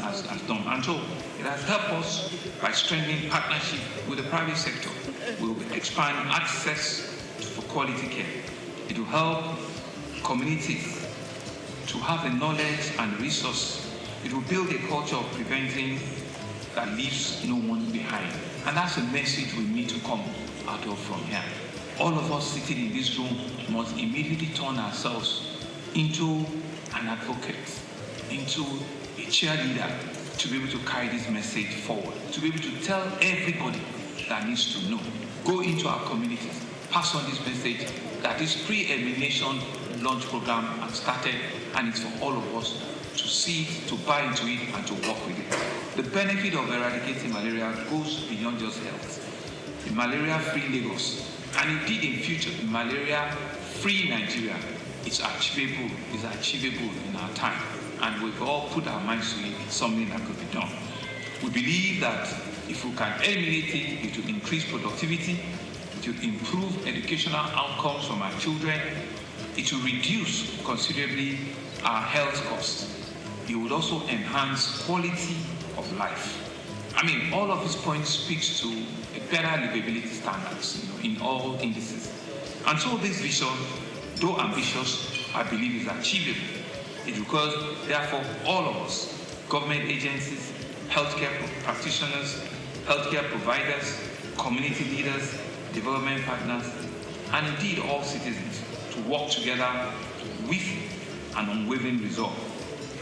has done. And so it has helped us by strengthening partnership with the private sector. We will expand access for quality care. It will help communities to have the knowledge and resources. It will build a culture of preventing that leaves no one behind. And that's a message we need to come out of from here. All of us sitting in this room must immediately turn ourselves into an advocate, into a cheerleader to be able to carry this message forward, to be able to tell everybody that needs to know. Go into our communities, pass on this message that this pre-elimination launch program has started, and it's for all of us to see it, to buy into it, and to work with it. The benefit of eradicating malaria goes beyond just health. In malaria-free Lagos, and indeed in future, in malaria-free Nigeria, it's achievable in our time. And we've all put our minds to it, it's something that could be done. We believe that if we can eliminate it, it will increase productivity, it will improve educational outcomes from our children, it will reduce considerably our health costs. It would also enhance quality of life. I mean, all of these points speaks to a better livability standards, in all indices. And so this vision, though ambitious, I believe is achievable. It requires, therefore, all of us, government agencies, healthcare practitioners, healthcare providers, community leaders, development partners, and indeed all citizens to work together with an unwavering resolve.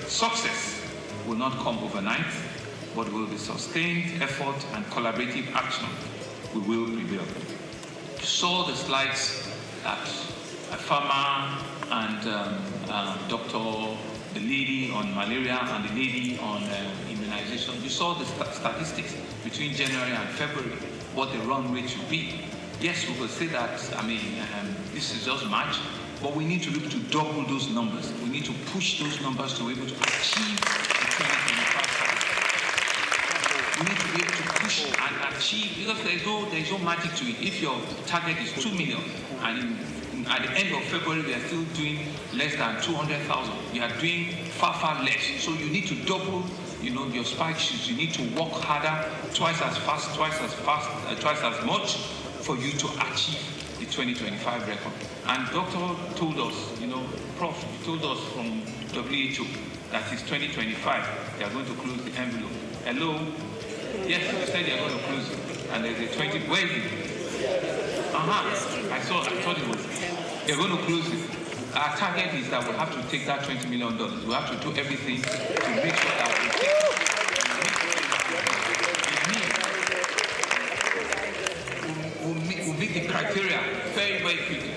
Success will not come overnight, but will be sustained effort and collaborative action. We will prevail. You saw the slides that Afama and the lady on malaria and the lady on immunization. You saw the statistics between January and February, what the run rate should be. Yes, we will say that, this is just March, but we need to be able to double those numbers. We need to push those numbers to be able to achieve the 2025 target. We need to be able to push and achieve, because there is no magic to it. If your target is 2 million, and at the end of February, we are still doing less than 200,000. We are doing far, far less. So you need to double, your spike shoots. You need to work harder, twice as fast, twice as much for you to achieve the 2025 record. And Doctor told us, Prof, he told us from WHO that it's 2025. They are going to close the envelope. Hello? Yes, they said they are going to close it. And there's a 20, where is it? I thought it was. They're going to close it. Our target is that we'll have to take that $20 million. We'll have to do everything to make sure that we'll meet the criteria very, very quickly.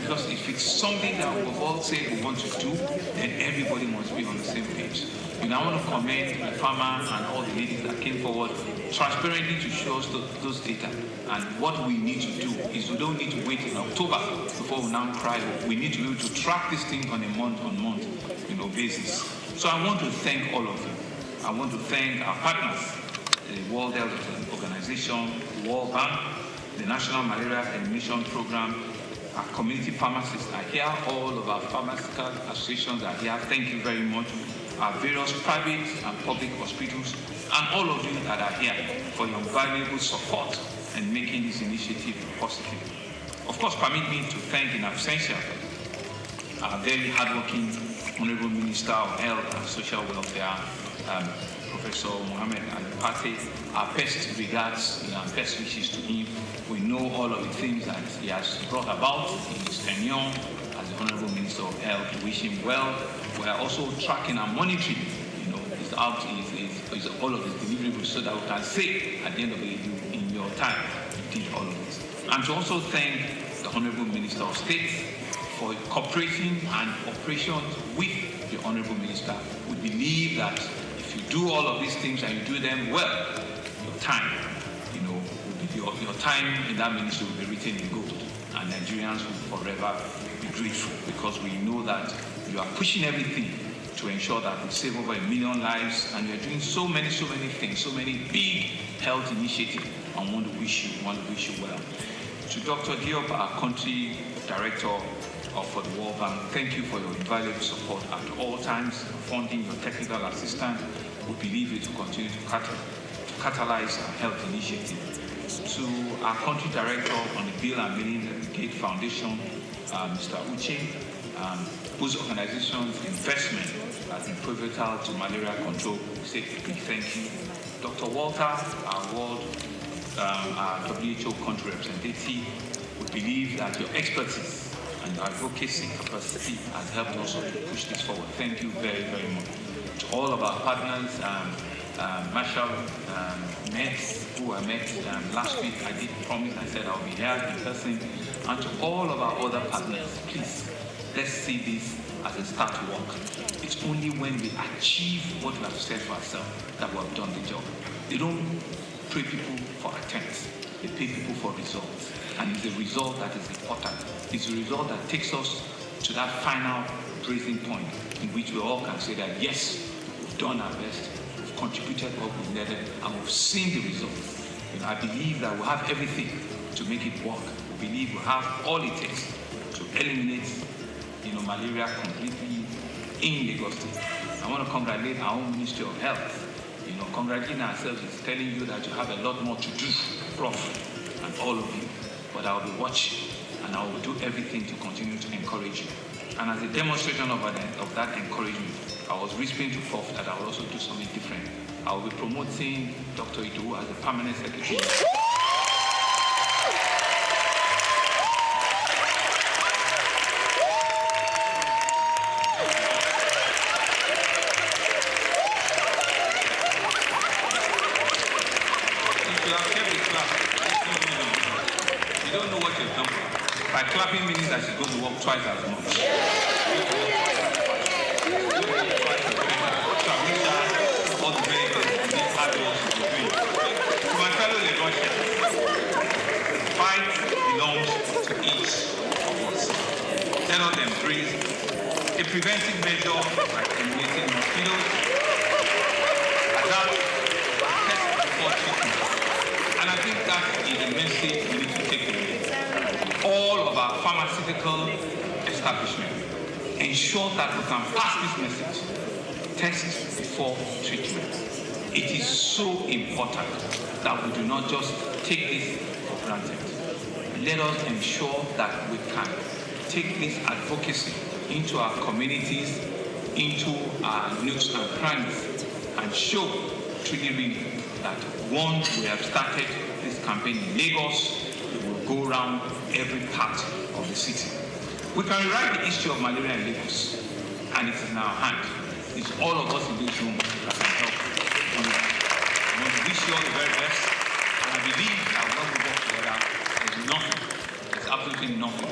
Because if it's something that we've all said we want to do, then everybody must be on the same page. I want to commend the farmer and all the ladies that came forward transparently to show us those data. And what we need to do is we don't need to wait in October before we now cry. We need to be able to track this thing on a month-on-month basis. So I want to thank all of you. I want to thank our partners, the World Health Organization, the World Bank, the National Malaria Elimination Program. Our community pharmacists are here. All of our pharmaceutical associations are here. Thank you very much. Our various private and public hospitals, and all of you that are here for your valuable support and making this initiative possible. Of course, permit me to thank in absentia our very hardworking Honorable Minister of Health and Social Welfare, Professor Mohammed Al-Pate. Our best regards and best wishes to him. We know all of the things that he has brought about in his tenure as the Honorable Minister of Health. We wish him well. We are also tracking and monitoring, all of his deliverables so that we can say at the end of the day, in your time, you did all of this. And to also thank the Honorable Minister of State for cooperating and operations with the Honorable Minister. We believe that if you do all of these things and you do them well, your time, your time in that ministry will be written in gold, and Nigerians will forever be grateful, because we know that you are pushing everything to ensure that we save over 1 million lives, and you're doing so many things, so many big health initiatives. I want to wish you well. To Dr. Diop, our country director for the World Bank, thank you for your invaluable support at all times, funding your technical assistance. We believe it will continue to catalyze our health initiative. To our country director on the Bill and Melinda Gates Foundation, Mr. Uche, whose organization's investment has been pivotal to malaria control. We say a big thank you. Dr. Walter, our WHO country representative, we believe that your expertise and your advocacy capacity has helped us to push this forward. Thank you very, very much. To all of our partners, Marshall, who I met last week, I did promise, I said I'll be here in person. And to all of our other partners, please, let's see this as a start to work. It's only when we achieve what we have said for ourselves that we have done the job. They don't pay people for attempts, they pay people for results. And it's the result that is important. It's the result that takes us to that final breaking point in which we all can say that, yes, we've done our best, we've contributed what we've needed, and we've seen the results. I believe that we have everything to make it work. We believe we have all it takes to eliminate malaria completely in Lagos State. I want to congratulate our own Ministry of Health, congratulating ourselves is telling you that you have a lot more to do, Prof, and all of you. But I will be watching, and I will do everything to continue to encourage you. And as a demonstration of that encouragement, I was whispering to Prof that I will also do something different. I will be promoting Dr. Idu as a permanent secretary. You don't know what you've done. By clapping means that she's going to work twice as much. All the benefits, these hard work you're doing. To my fellow Lagosians, fight belongs to each of us. Let us embrace a preventive measure like eliminating mosquitoes, adapt, test before treatment. And I think that is the message we need to take away. All of our pharmaceutical establishments ensure that we can pass this message. Test before treatment. It is so important that we do not just take this for granted. Let us ensure that we can take this advocacy into our communities, into our nooks and crannies, and show truly that once we have started this campaign in Lagos, we will go around every part of the city. We can rewrite the history of malaria in Lagos, and it is in our hand. It's all of us in this room that can help. I want to wish you all the very best, and I believe that when we work together, there's absolutely nothing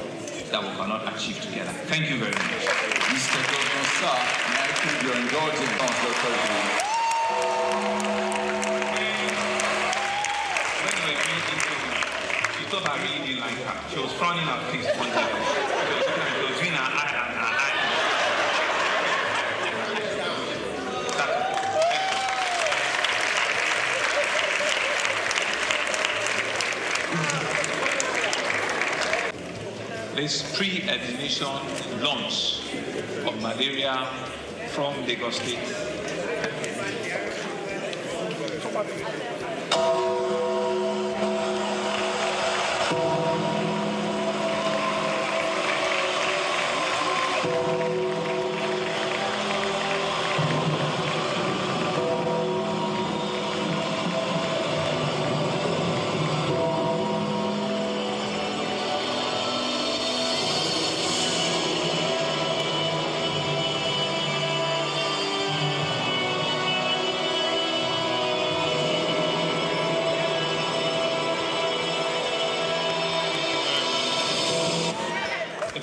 that we cannot achieve together. Thank you very much. Mr. Governor, sir, may I please your indulgence, Councillor President? When we were doing interview, she thought I really didn't like her. She was frowning her face one day. She was doing her eye and her eye. This pre-examination launch of malaria from Lagos State.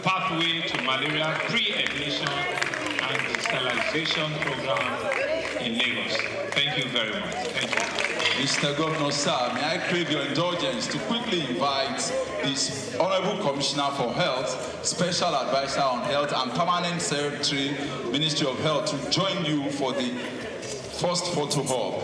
Pathway to Malaria Pre-Ignition and Sterilization Program in Lagos. Thank you very much. Thank you. Mr. Governor, sir, may I crave your indulgence to quickly invite this Honorable Commissioner for Health, Special Advisor on Health and Permanent Secretary, Ministry of Health, to join you for the first photo hub.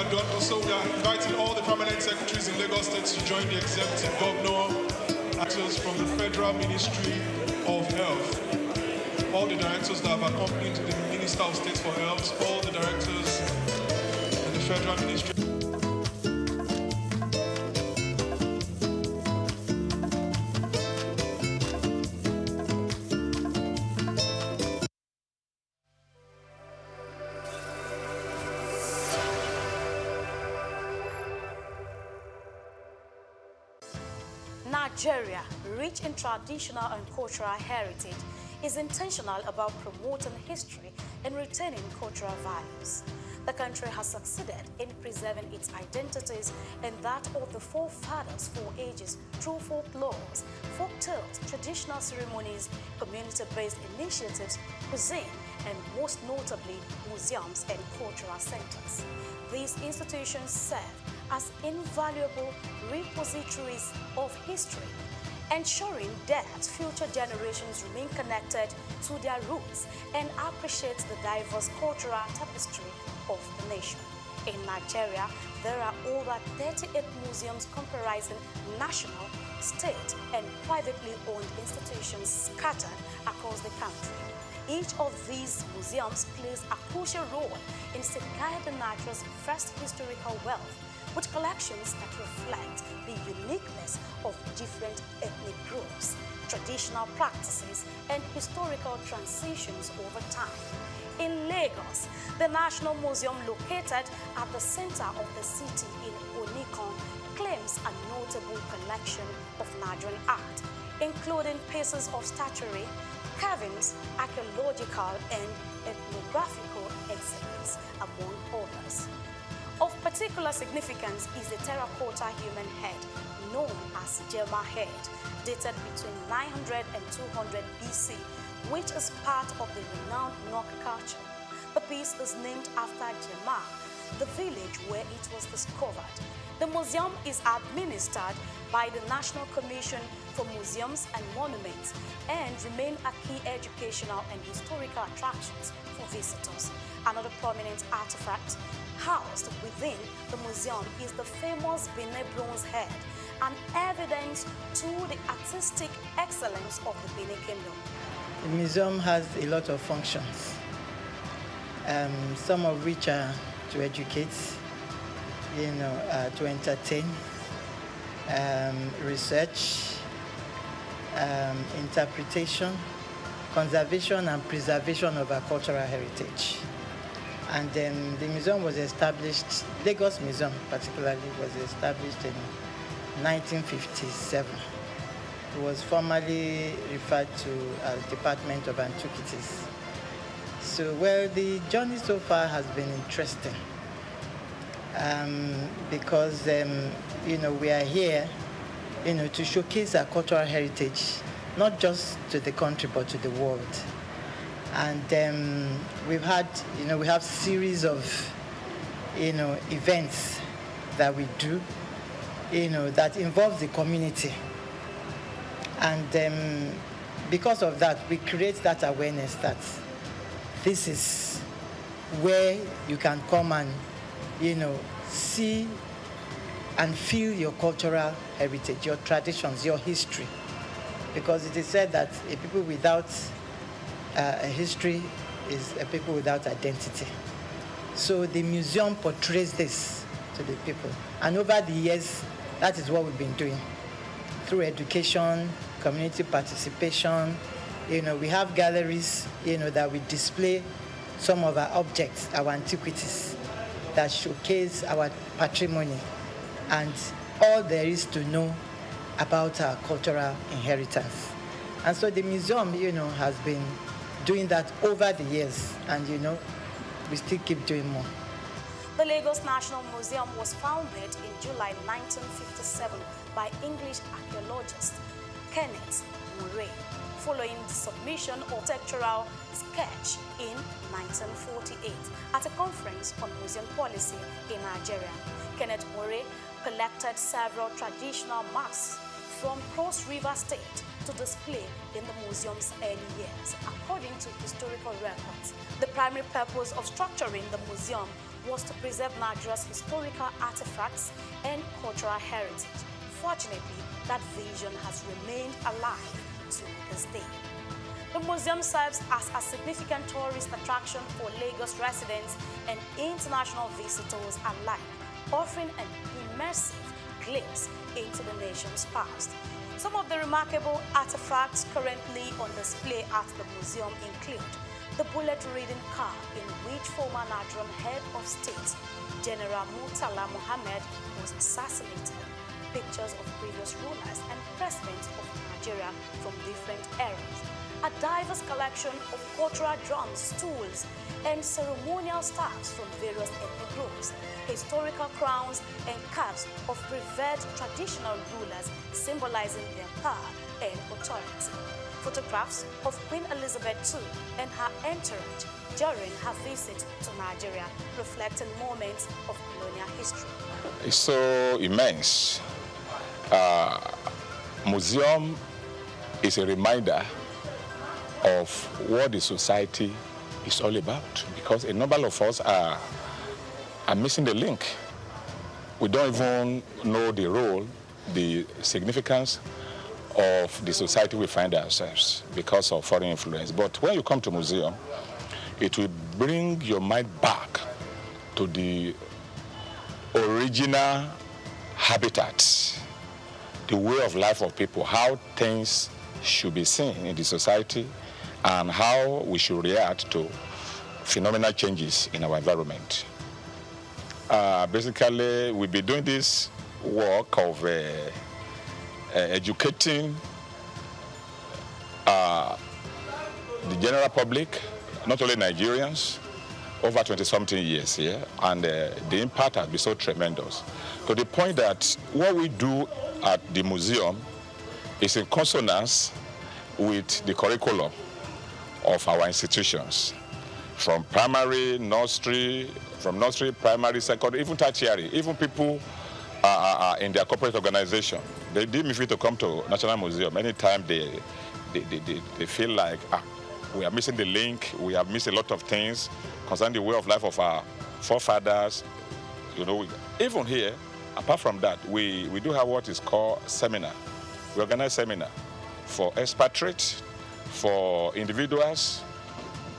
are done. Also, we are inviting all the permanent secretaries in Lagos State to join the executive governor, actors from the Federal Ministry of Health, all the directors that have accompanied the Minister of State for Health, all the directors in the Federal Ministry. Nigeria, rich in traditional and cultural heritage, is intentional about promoting history and retaining cultural values. The country has succeeded in preserving its identities and that of the forefathers for ages through folklores, folk tales, traditional ceremonies, community-based initiatives, cuisine, and most notably, museums and cultural centers. These institutions serve as invaluable repositories of history, ensuring that future generations remain connected to their roots and appreciate the diverse cultural tapestry of the nation. In Nigeria, there are over 38 museums comprising national, state, and privately owned institutions scattered across the country. Each of these museums plays a crucial role in safeguarding Nigeria's vast historical wealth, with collections that reflect the uniqueness of different ethnic groups, traditional practices, and historical transitions over time. In Lagos, the National Museum, located at the center of the city in Onikon, claims a notable collection of Nigerian art, including pieces of statuary, carvings, archaeological and ethnographical exhibits, among others. Of particular significance is the terracotta human head, known as Jema head, dated between 900 and 200 BC, which is part of the renowned Nok culture. The piece is named after Jema, the village where it was discovered. The museum is administered by the National Commission for Museums and Monuments and remain a key educational and historical attractions for visitors. Another prominent artifact housed within the museum is the famous Benin bronze head, an evidence to the artistic excellence of the Benin Kingdom. The museum has a lot of functions, some of which are to educate, to entertain, research, interpretation, conservation and preservation of our cultural heritage. And then the museum was established, Lagos Museum particularly, was established in 1957. It was formerly referred to as Department of Antiquities. So, well, the journey so far has been interesting because, we are here, to showcase our cultural heritage, not just to the country, but to the world. And we've had, we have series of, events that we do, that involve the community. And because of that, we create that awareness that this is where you can come and, see and feel your cultural heritage, your traditions, your history. Because it is said that a people without a history is a people without identity. So the museum portrays this to the people. And over the years, that is what we've been doing. Through education, community participation, we have galleries, that we display some of our objects, our antiquities, that showcase our patrimony and all there is to know about our cultural inheritance. And so the museum, has been doing that over the years, and we still keep doing more. The Lagos National Museum was founded in July 1957 by English archaeologist Kenneth Murray, following the submission of architectural sketch in 1948 at a conference on museum policy in Nigeria. Kenneth Murray collected several traditional masks from Cross River State to display in the museum's early years, according to historical records. The primary purpose of structuring the museum was to preserve Nigeria's historical artifacts and cultural heritage. Fortunately, that vision has remained alive to this day. The museum serves as a significant tourist attraction for Lagos residents and international visitors alike, offering an immersive glimpse into the nation's past. Some of the remarkable artifacts currently on display at the museum include the bullet-ridden car in which former Nigerian head of state, General Murtala Muhammad, was assassinated, pictures of previous rulers and presidents of Nigeria from different eras, a diverse collection of cultural drums, tools, and ceremonial staffs from various ethnic groups, historical crowns and caps of revered traditional rulers symbolizing their power and authority, photographs of Queen Elizabeth II and her entourage during her visit to Nigeria, reflecting moments of colonial history. It's so immense. Museum is a reminder of what the society is all about, because a number of us are missing the link. We don't even know the role, the significance of the society we find ourselves because of foreign influence. But when you come to museum, it will bring your mind back to the original habitat, the way of life of people, how things should be seen in the society, and how we should react to phenomenal changes in our environment. Basically, we'll be doing this work of educating the general public, not only Nigerians, over 20-something years here, and the impact has been so tremendous, to the point that what we do at the museum is in consonance with the curriculum of our institutions, from primary, nursery, primary, secondary, even tertiary, even people in their corporate organization. They deem me free to come to National Museum anytime they feel like we are missing the link, we have missed a lot of things concerning the way of life of our forefathers. You know, even here, apart from that, we do have what is called seminar. We organize seminar for expatriates, for individuals.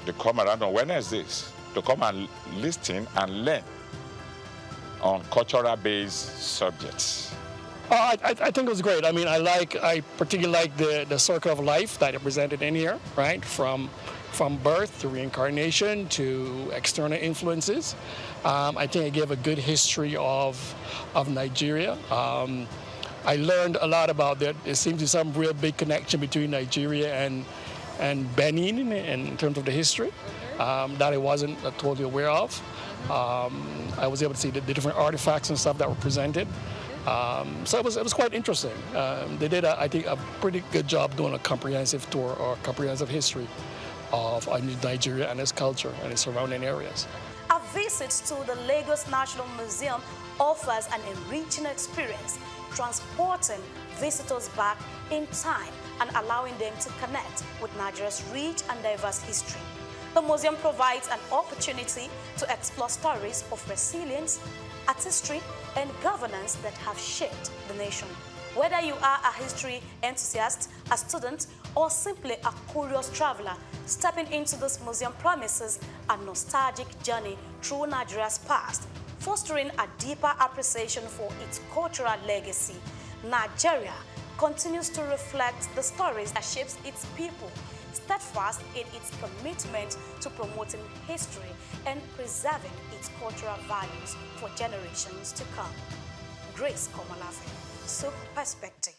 They come around on Wednesdays to come and listen and learn on cultural-based subjects. I think it was great. I mean, I particularly like the circle of life that it presented in here, right? From birth to reincarnation to external influences. I think it gave a good history of Nigeria. I learned a lot about that. There seems to be some real big connection between Nigeria and Benin in terms of the history that I wasn't totally aware of. I was able to see the different artifacts and stuff that were presented. So it was quite interesting. They did, I think, a pretty good job doing a comprehensive tour or comprehensive history of Nigeria and its culture and its surrounding areas. A visit to the Lagos National Museum offers an enriching experience, transporting visitors back in time and allowing them to connect with Nigeria's rich and diverse history. The museum provides an opportunity to explore stories of resilience, artistry, and governance that have shaped the nation. Whether you are a history enthusiast, a student, or simply a curious traveler, stepping into this museum promises a nostalgic journey through Nigeria's past, fostering a deeper appreciation for its cultural legacy. Nigeria continues to reflect the stories that shapes its people, steadfast in its commitment to promoting history and preserving its cultural values for generations to come. Grace Komolafe, Souq Perspective.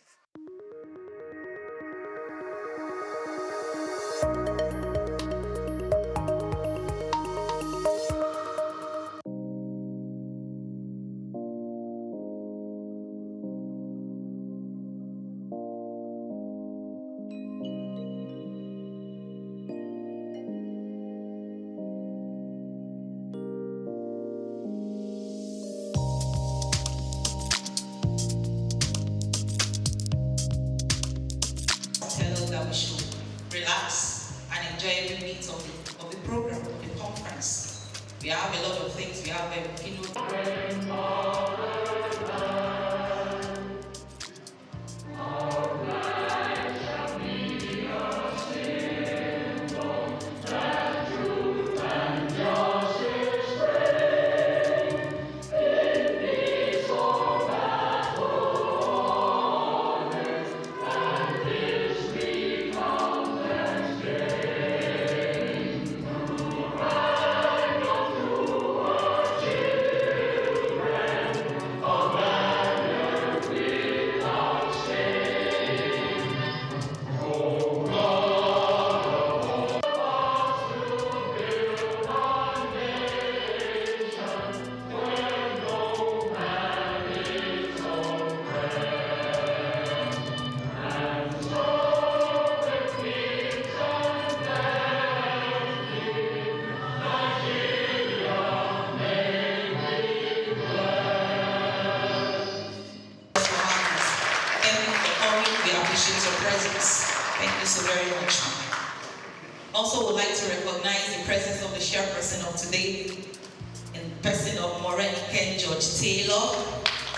That we should relax and enjoy every bit of the program, the conference. We have a lot of things. We have Also would like to recognize the presence of the chairperson of today, in the person of Maureen Ken George Taylor.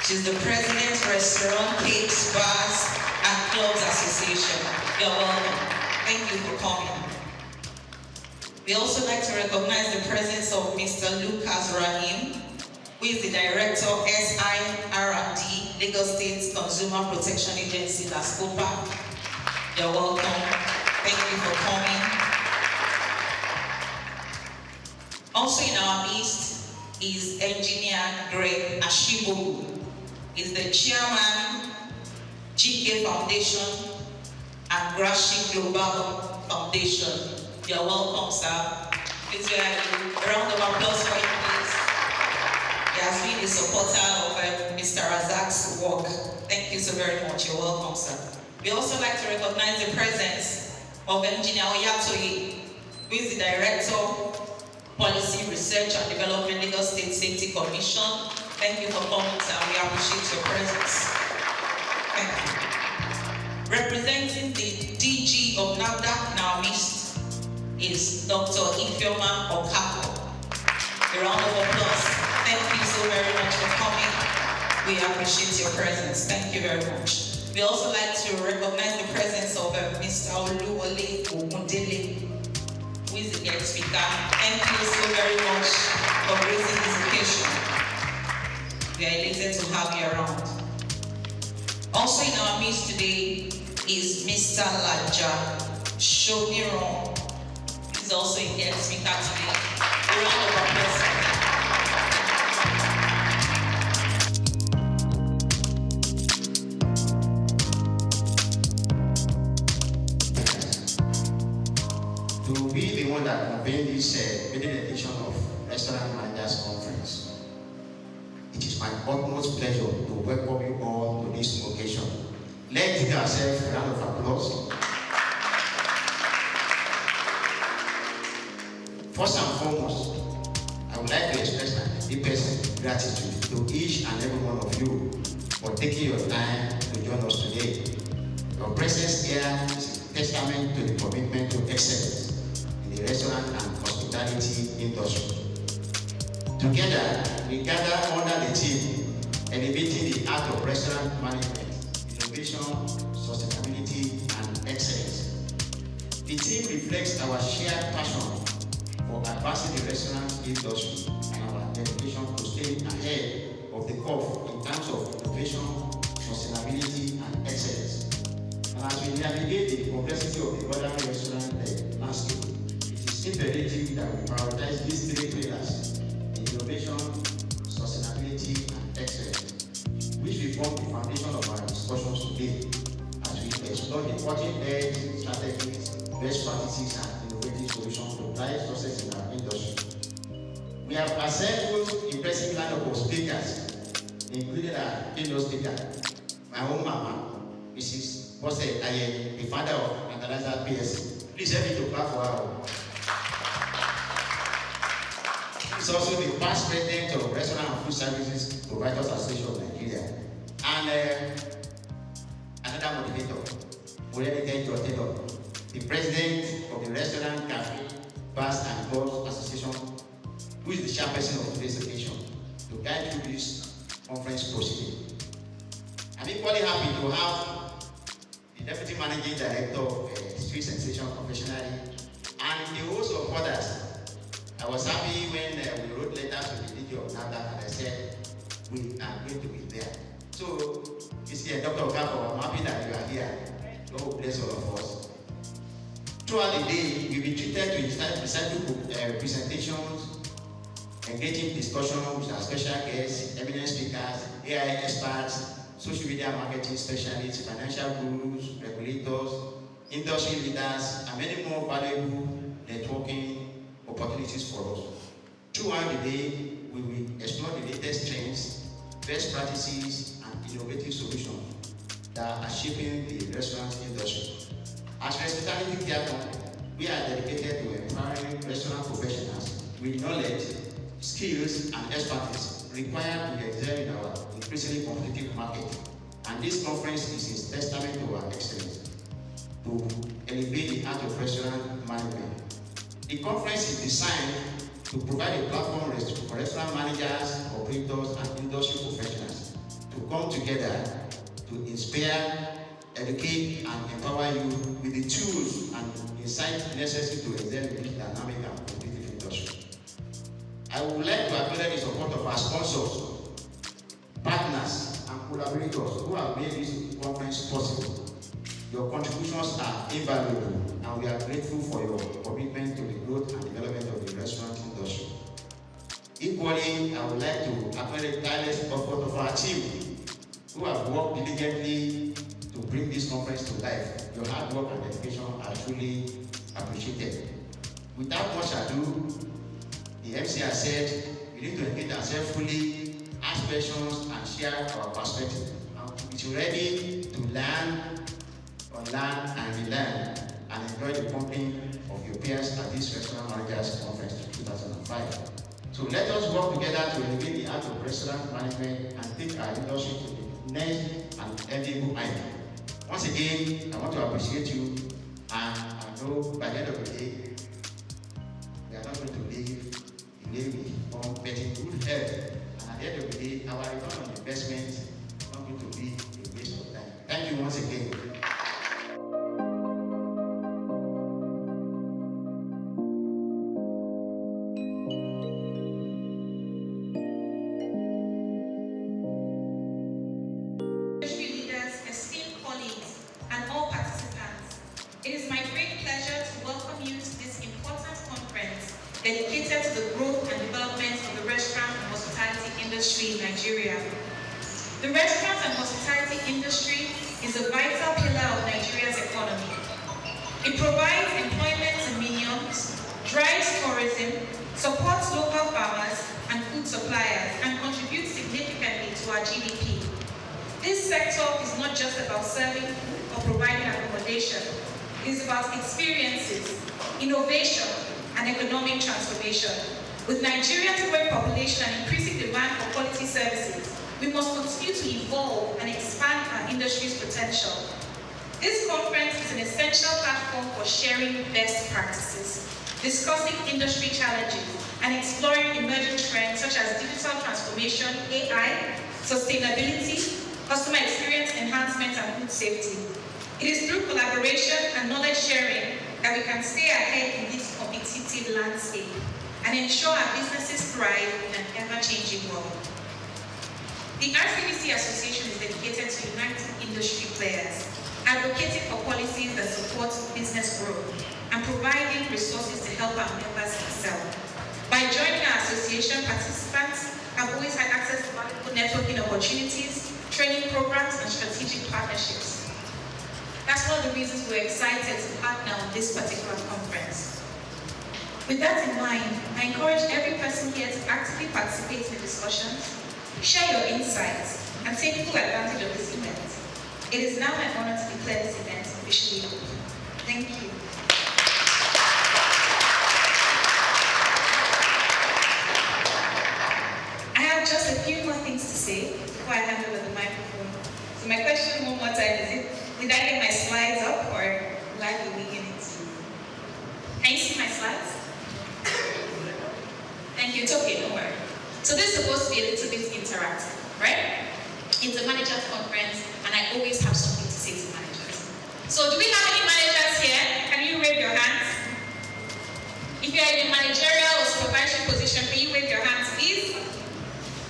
She's the president, Restaurant, Cakes, Bars, and Clubs Association. You're welcome. Thank you for coming. We also like to recognize the presence of Mr. Lucas Rahim, who is the director, SIR&D, Lagos State Consumer Protection Agency, LASCOPA. You're welcome. Thank you for coming. Also in our midst is Engineer Greg Ashibogu. He's the chairman, GK Foundation and Grashi Global Foundation. You're welcome, sir. Please a round of applause for him, please. He has been a supporter of Mr. Razak's work. Thank you so very much. You're welcome, sir. We also like to recognize the presence of Engineer Oyatoye, who is the Director, Policy Research and Development, Lagos State Safety Commission. Thank you for coming, sir. We appreciate your presence. Thank you. Representing the DG of NAFDAC in our midst is Dr. Ifeoma Okafor. A round of applause. Thank you so very much for coming. We appreciate your presence. Thank you very much. We also like to recognize the presence of Mr. Oluwole Ogundele, who is the guest speaker. Thank you so very much for gracing this occasion. We are elated to have you around. Also in our midst today is Mr. Laja Shomiron, who is also a guest speaker today. A round of applause. To be the one that convened this maiden edition of Restaurant Managers Conference, it is my utmost pleasure to welcome you all to this occasion. Let's give ourselves a round of applause. First and foremost, I would like to express my deepest gratitude to each and every one of you for taking your time to join us today. Your presence here is a testament to the commitment to excellence in the restaurant and hospitality industry. Together, we gather under the theme, elevating the art of restaurant management, innovation, sustainability, and excellence. The theme reflects our shared passion for advancing the restaurant industry and our dedication to staying ahead of the curve in terms of innovation, sustainability, and excellence. And as we navigate the complexity of the modern restaurant landscape, it is imperative that we prioritize these three pillars: innovation, sustainability, and excellence, which will form the foundation of our discussions today as we explore the cutting-edge strategies, best practices, and innovative solutions to drive success in our industry. We have assembled impressive lineup of speakers, including our keynote speaker, my own mama, Mrs. Bose Aye, the founder of Antalaza PSC. Please help me to clap for her. She's also the past president of Restaurant and Food Services Providers Association of Nigeria. And another motivator, Ken George Taylor, the president of the Restaurant, Cafe, Bars and Clubs Association who is the chairperson of today's occasion, to guide through this conference proceeding. I'm equally happy to have the Deputy Managing Director of Street Sensation Confectionery and a host of others. I was happy when we wrote letters to the DG of NAFDAC and I said, we are going to be there. So, this year, Dr. Okafor, I'm happy that you are here. God will bless all of us. Throughout the day, you'll be treated to insightful presentations, engaging discussion with our special guests, eminent speakers, AI experts, social media marketing specialists, financial gurus, regulators, industry leaders, and many more valuable networking opportunities for us. Throughout the day, we will explore the latest trends, best practices, and innovative solutions that are shaping the restaurant industry. As Hospitality Care Company, we are dedicated to empowering restaurant professionals with knowledge, skills, and expertise required to excel in our increasingly competitive market. And this conference is a testament to our excellence to elevate the art of restaurant management. The conference is designed to provide a platform for restaurant managers, operators, and industry professionals to come together to inspire, educate, and empower you with the tools and insights necessary to excel in this dynamic and competitive industry. I would like to acknowledge the support of our sponsors, partners, and collaborators who have made this conference possible. Your contributions are invaluable, and we are grateful for your commitment to the growth and development of the restaurant industry. Equally, I would like to acknowledge the tireless effort of our team, who have worked diligently to bring this conference to life. Your hard work and dedication are truly appreciated. Without much ado, the MC has said we need to engage ourselves fully, ask questions, and share our perspective. And we should be ready to learn, unlearn, and relearn, and enjoy the company of your peers at this Restaurant Managers Conference 2005. So let us work together to elevate the art of restaurant management and take our industry to the next and enviable height. Once again, I want to appreciate you, and I know by the end of the day, we are not going to leave on getting good health. And at the end of the day, our return on investment is not going to be a waste of time. Thank you once again. Industry leaders, esteemed colleagues, and all participants, it is my great pleasure to welcome you to this important conference dedicated to the growth and development of the restaurant and hospitality industry in Nigeria. The restaurant and hospitality industry is a vital pillar of Nigeria's economy. It provides employment to millions, drives tourism, supports local farmers and food suppliers, and contributes significantly to our GDP. This sector is not just about serving or providing accommodation. It is about experiences, innovation, and economic transformation. With Nigeria's growing population and increasing demand for quality services, we must continue to evolve and expand our industry's potential. This conference is an essential platform for sharing best practices, discussing industry challenges, and exploring emerging trends such as digital transformation, AI, sustainability, customer experience enhancement, and food safety. It is through collaboration and knowledge sharing that we can stay ahead in this competitive landscape and ensure our businesses thrive in an ever-changing world. The RCBC Association is dedicated to uniting industry players, advocating for policies that support business growth, and providing resources to help our members excel. By joining our association, participants have always had access to valuable networking opportunities, training programs, and strategic partnerships. That's one of the reasons we're excited to partner on this particular conference. With that in mind, I encourage every person here to actively participate in the discussions, share your insights, and take full advantage of this event. It is now my honor to declare this event officially open. Thank you. I have just a few more things to say before I hand over the microphone. So my question one more time is, did I get my slides up, or will I be winging it? Can you see my slides? Thank you. It's okay, don't worry. So this is supposed to be a little bit interactive, right? It's a manager's conference, and I always have something to say to managers. So do we have any managers here? Can you wave your hands? If you are in a managerial or supervisory position, can you wave your hands, please?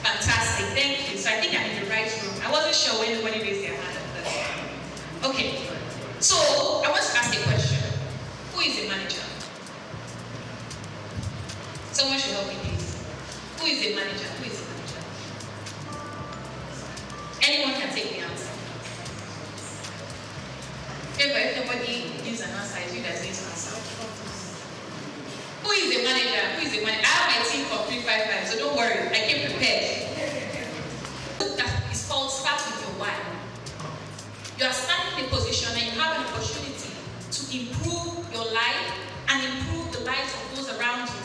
Fantastic, thank you. So I think I'm in the right room. I wasn't sure when anybody raised their hand. Okay, so I want to ask a question. Who is a manager? Someone should help me, please. Who is a manager? Who is a manager? Anyone can take the answer. If nobody gives an answer, you guys need to answer. Who is a manager? Who is a manager? I have my team for 355, so don't worry. I came prepared. It's called Start With Your Why. You are standing in a position and you have an opportunity to improve your life and improve the lives of those around you.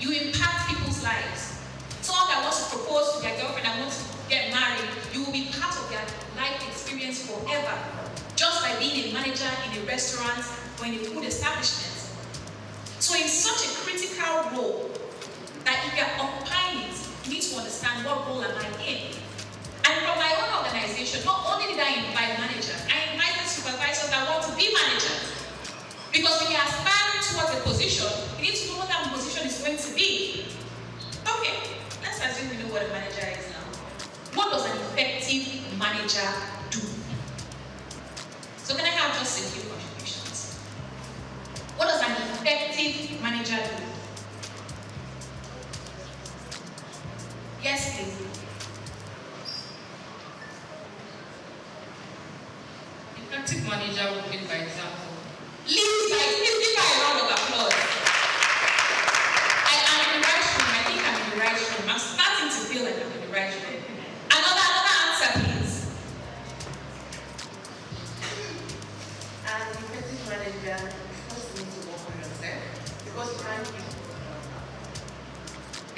You impact people's lives. Someone that wants to propose to their girlfriend and wants to get married, you will be part of their life experience forever, just by being a manager in a restaurant or in a food establishment. So in such a critical role, that if you are occupying it, you need to understand what role am I in. And from my own organization, not only did I invite managers, I invited supervisors that want to be managers. Because when you aspire towards a position, you need to know what that position is going to be. Okay, let's assume we know what a manager is now. What does an effective manager do? So can I have just a few contributions? What does an effective manager do? Yes, please. Effective manager will lead by example. Lead by, please give her a round of applause. I am in the right room. I think I'm in the right room. I'm starting to feel like I'm in the right room. Another answer, please. An effective manager first needs to work on yourself because you can't give.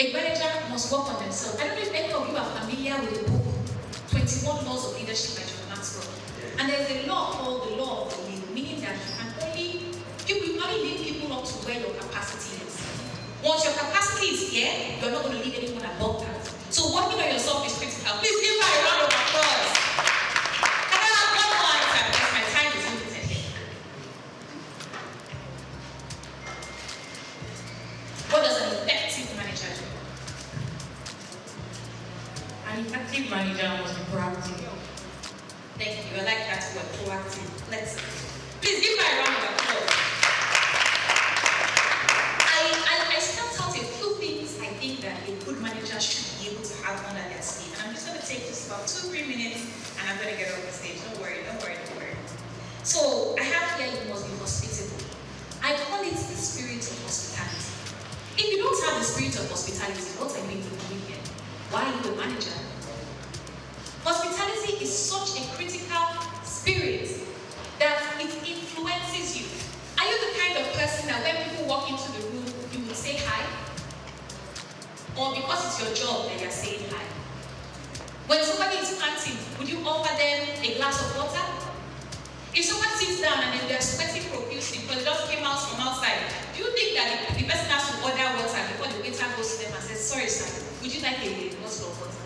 A manager must work on themselves. I don't know if any of you are familiar with the book 21 Laws of Leadership by John Maxwell. And there's a law called the law of the lead, meaning that you can only lead people up to where your capacity is. Once your capacity is here, you're not going to lead anyone above that. So working on yourself is critical. Please give her a round of applause. And then I've got one answer because my time is limited here. What does an effective manager do? An effective manager must be proactive. Thank you. I like that word, proactive. Let's please give her a round of applause. I spelled out a few things I think that a good manager should be able to have under their sleeve. And I'm just going to take just about 2-3 minutes and I'm going to get off the stage. Don't worry. So I have here, you must be hospitable. I call it the spirit of hospitality. If you don't have the spirit of hospitality, what are you doing here? Why are you a manager? Hospitality is such a critical spirit that it influences you. Are you the kind of person that when people walk into the room, you will say hi? Or because it's your job that you're saying hi? When somebody is panting, would you offer them a glass of water? If someone sits down and then they're sweating profusely because they just came out from outside, do you think that the person has to order water before the waiter goes to them and says, sorry sir, would you like a bottle of water?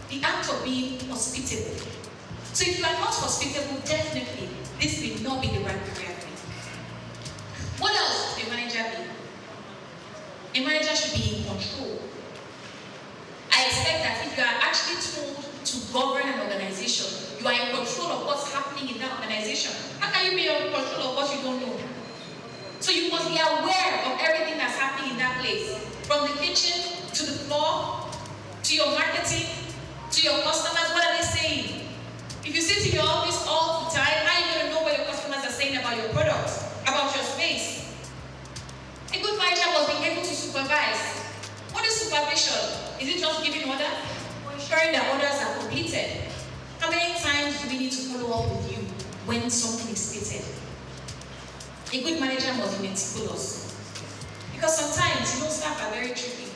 The act of being hospitable. So if you are not hospitable, definitely this will not be the right career for you. What else should a manager be? A manager should be in control. I expect that if you are actually told to govern an organization, you are in control of what's happening in that organization. How can you be in control of what you don't know? So you must be aware of everything that's happening in that place. From the kitchen to the floor, to your marketing, to your customers, what are they saying? If you sit in your office all the time, how are you going to know what your customers are saying about your product, about your space? A good manager must be able to supervise. What is supervision? Is it just giving orders or ensuring that orders are completed? How many times do we need to follow up with you when something is stated? A good manager must be meticulous. Because sometimes, staff are very tricky.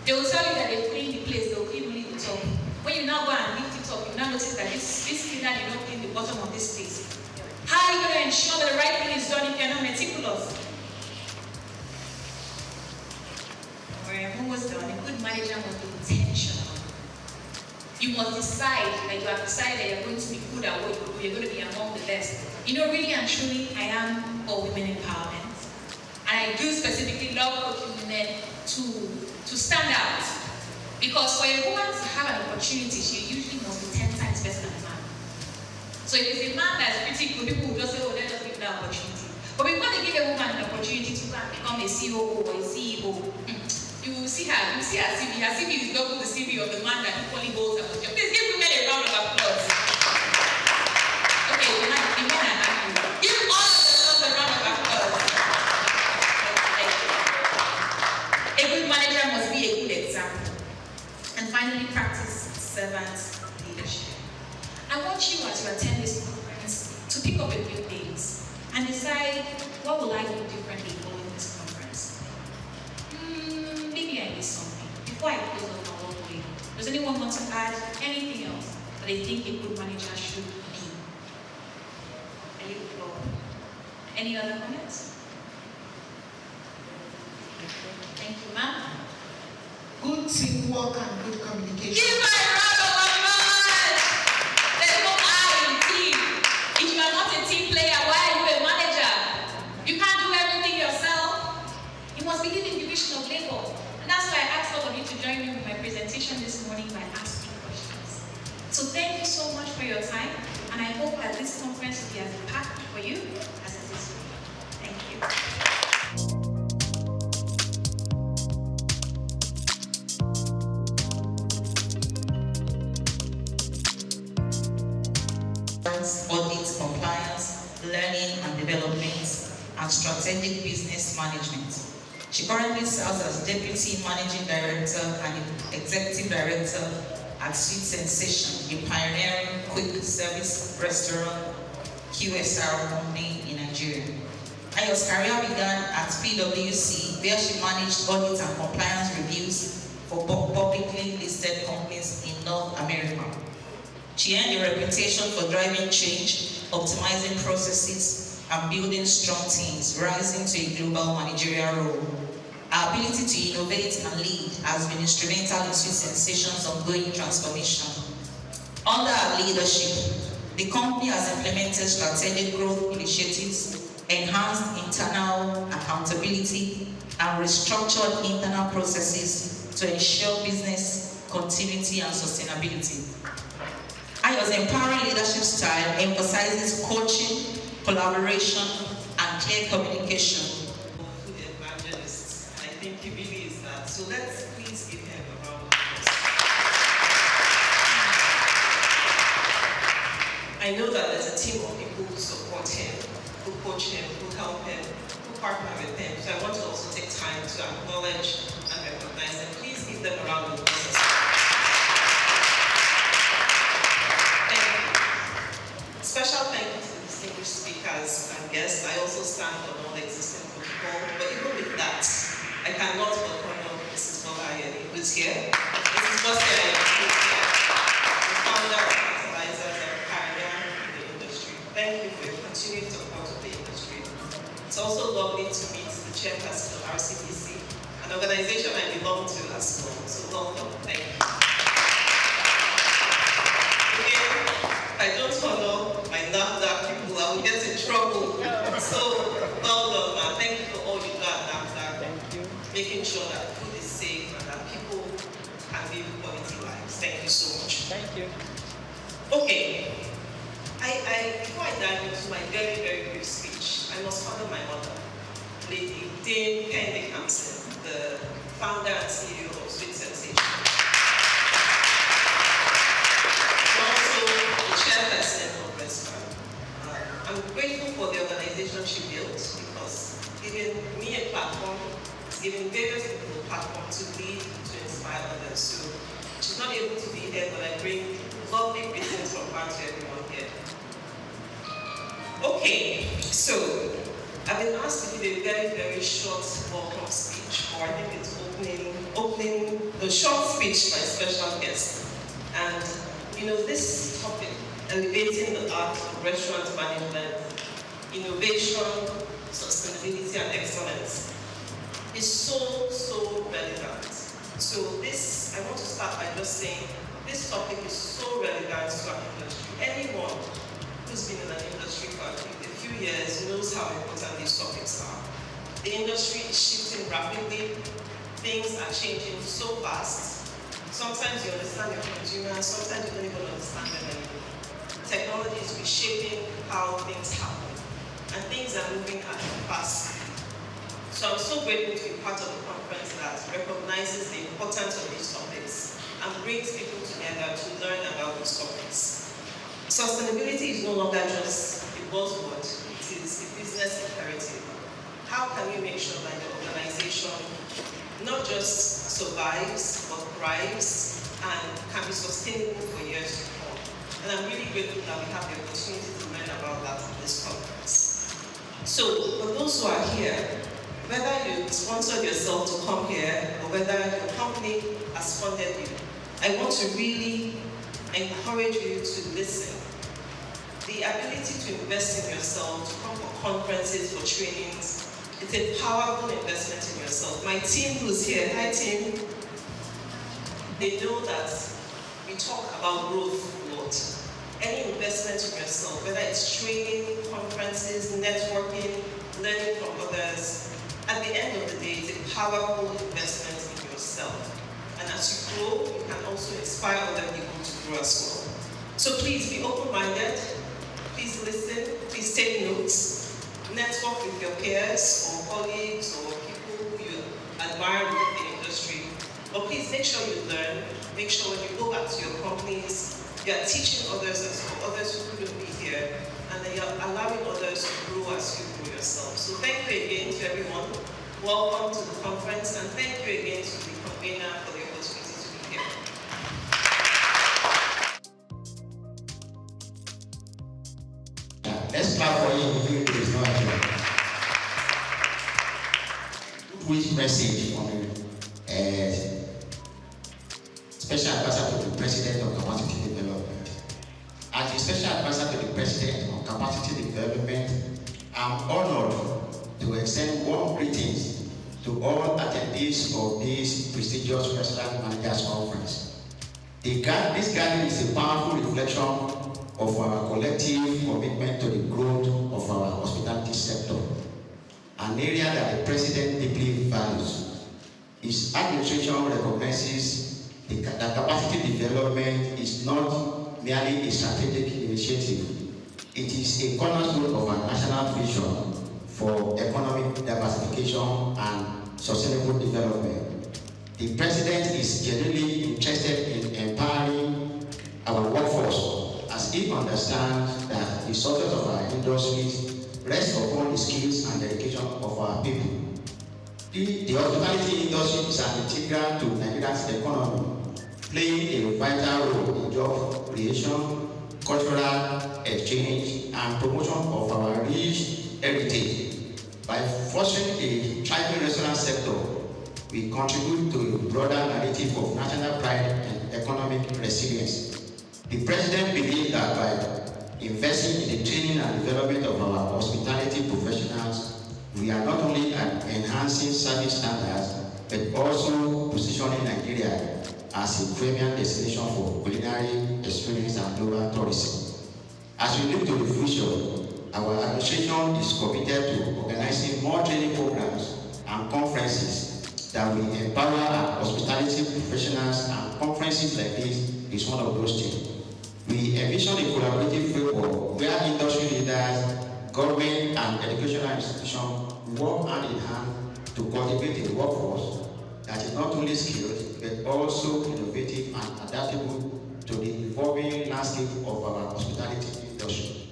They will tell you that they clean the place, they will clean only the top. When you now go and lift it up, you now notice that this cleaner did not clean the bottom of this place. How are you going to ensure that the right thing is done if you're not meticulous? almost done. A good manager must be intentional. You must decide that you have decided that you're going to be good at what you do, you're going to be among the best. You know, really and truly, I am for women empowerment. And I do specifically love coaching women to stand out. Because for a woman to have an opportunity, she usually must be 10 times better than a man. So if it's a man that's pretty good, people will just say, oh, let us give that opportunity. But before they give a woman an opportunity to become a CEO or a CEO, you will see her CV. Her CV is double the CV of the man that equally holds a position. Please give women a round of applause. Okay, the men are happy. Give all of themselves a round of applause. A good manager must be a good example. And finally, practice servant leadership. I want you, as you attend this conference, to pick up a few things and decide, what will I do differently following this conference? Maybe I missed something. Before I close up my walkway, does anyone want to add anything else that they think a good manager should be? Any other comments? Thank you, ma'am. Good teamwork and good communication. Give my round of applause! There's no I in team. If you are not a team player, why are you a manager? You can't do everything yourself. You must be given division of labor. And that's why I asked all of you to join me with my presentation this morning by asking questions. So thank you so much for your time, and I hope that this conference will be as impactful for you as it is for me. Thank you. Audit, compliance, learning and development, and strategic business management. She currently serves as Deputy Managing Director and Executive Director at Sweet Sensation, a pioneering quick service restaurant QSR company in Nigeria. Ayo's career began at PwC, where she managed audit and compliance reviews for publicly listed companies in North America. She earned a reputation for driving change, optimizing processes, and building strong teams, rising to a global managerial role. Her ability to innovate and lead has been instrumental in Sweet Sensation's ongoing transformation. Under her leadership, the company has implemented strategic growth initiatives, enhanced internal accountability, and restructured internal processes to ensure business continuity and sustainability. Ayo's empowering leadership style emphasizes coaching, collaboration, and clear communication. Food evangelist, and I think he really is that. So let's please give him a round of applause. I know that there's a team of people who support him, who coach him, who help him, who partner with him. So I want to also take time to acknowledge and recognize them. Please give them a round of applause. Special thank you to the distinguished speakers and guests. I also stand on all the existing protocol, but even with that, I cannot but honor Mrs. Bolayeli, who's here. Mrs. Bolayeli, who's here, the founder of Fertilizers and pioneer in the industry. Thank you for your continued support of the industry. It's also lovely to meet the chairperson of RCDC, an organization I belong to as well. So welcome, thank you. I don't honor my NAFDAC people, I will get in trouble. So, well done, man. Thank you for all you do at NAFDAC. Thank you. Making sure that food is safe and that people can live quality lives. Thank you so much. Thank you. Okay. Before I dive into my very, very brief speech, I must honor my mother, Lady Dame Pendick Hampson, the founder and CEO of Sweet Sensation. Chairperson of Restaurant. I'm grateful for the organization she built because giving me a platform, giving various people a platform to lead, to inspire others. So she's not able to be here, but I bring lovely greetings from her to everyone here. Okay, so I've been asked to give a very, very short welcome speech, or I think it's opening the short speech by special guest. And you know, this topic, elevating the art of restaurant management, innovation, sustainability, and excellence, is so relevant. So this, I want to start by just saying, this topic is so relevant to our industry. Anyone who's been in an industry for a few years knows how important these topics are. The industry is shifting rapidly. Things are changing so fast. Sometimes you understand your consumers, sometimes you don't even understand them anymore. Technology is reshaping how things happen, and things are moving at a fast speed. So I'm so grateful to be part of a conference that recognizes the importance of these topics and brings people together to learn about these topics. Sustainability is no longer just a buzzword, it is a business imperative. How can you make sure that your organization not just survives, but thrives and can be sustainable for years to come? And I'm really grateful that we have the opportunity to learn about that at this conference. So, for those who are here, whether you sponsored yourself to come here or whether your company has funded you, I want to really encourage you to listen. The ability to invest in yourself, to come for conferences, for trainings, it's a powerful investment in yourself. My team who's here, hi team, they know that we talk about growth a lot. Any investment in yourself, whether it's training, conferences, networking, learning from others, at the end of the day, it's a powerful investment in yourself. And as you grow, you can also inspire other people to grow as well. So please be open-minded, please listen, please take notes, network with your peers or colleagues or people who you admire within the industry. But please make sure you learn, make sure when you go back to your companies, you are teaching others as well, others who couldn't be here, and then you're allowing others to grow as you grow yourself. So thank you again to everyone. Welcome to the conference, and thank you again to the convener for the opportunity to be here. Let's clap for you if it is not here. Which message from the Special Advisor to the President on Capacity Development. As the Special Advisor to the President on Capacity Development, I'm honored to extend warm greetings to all attendees of this prestigious Restaurant Managers Conference. This gathering is a powerful reflection of our collective commitment to the growth of our hospitality sector, an area that the President deeply values. His administration recognizes that capacity development is not merely a strategic initiative. It is a cornerstone of our national vision for economic diversification and sustainable development. The President is genuinely interested in empowering our workforce, as he understands that the success of our industries rests upon the skills and dedication of our people. The hospitality industry is an integral to Nigeria's economy, playing a vital role in job creation, cultural exchange, and promotion of our rich heritage. By fostering a thriving restaurant sector, we contribute to a broader narrative of national pride and economic resilience. The President believes that by investing in the training and development of our hospitality professionals, we are not only enhancing service standards, but also positioning Nigeria as a premium destination for culinary experience and global tourism. As we look to the future, our administration is committed to organizing more training programs and conferences that will empower our hospitality professionals, and conferences like this is one of those things. We envision a collaborative framework where industry leaders, government, and educational institutions work hand in hand to cultivate a workforce that is not only skilled, but also innovative and adaptable to the evolving landscape of our hospitality industry.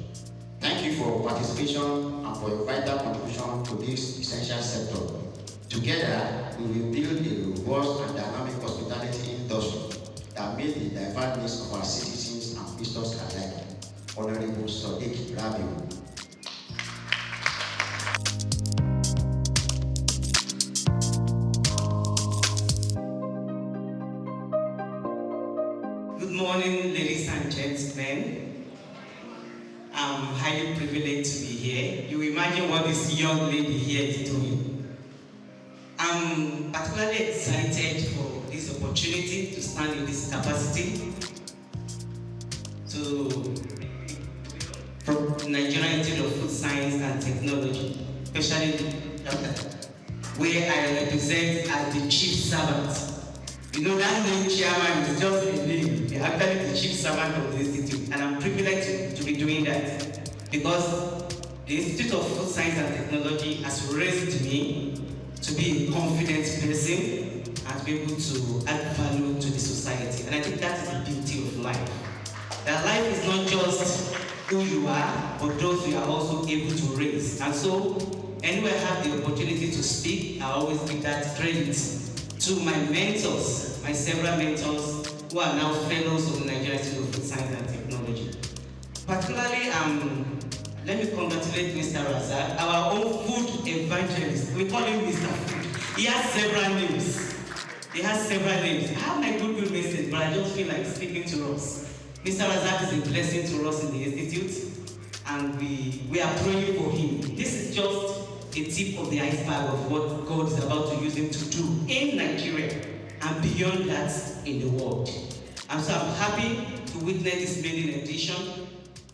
Thank you for your participation and for your vital contribution to this essential sector. Together, we will build a robust and dynamic hospitality industry that meets the diverse needs of our citizens and visitors alike. Honorable Souq Rabiu. Good morning, ladies and gentlemen. I'm highly privileged to be here. You imagine what this young lady here is doing. I'm particularly excited for this opportunity to stand in this capacity from Nigerian Institute of Food Science and Technology, especially where I represent as the chief servant. You know, that name chairman is just a name. They're actually the chief servant of the institute, and I'm privileged to be doing that because the Institute of Food Science and Technology has raised me to be a confident person and to be able to add value to the society. And I think that's the beauty of life. That life is not just who you are, but those you are also able to raise. And so, anywhere I have the opportunity to speak, I always give that credit to my mentors, my several mentors who are now fellows of the Nigerian Institute of Food Science and Technology. Particularly, let me congratulate Mr. Razak, our own food evangelist. We call him Mr. Food. He has several names. He has several names. I have my good message, but I just feel like speaking to us. Mr. Razak is a blessing to us in the Institute, and we are praying for him. This is just a tip of the iceberg of what God is about to use him to do in Nigeria and beyond that in the world. And so I'm happy to witness this maiden edition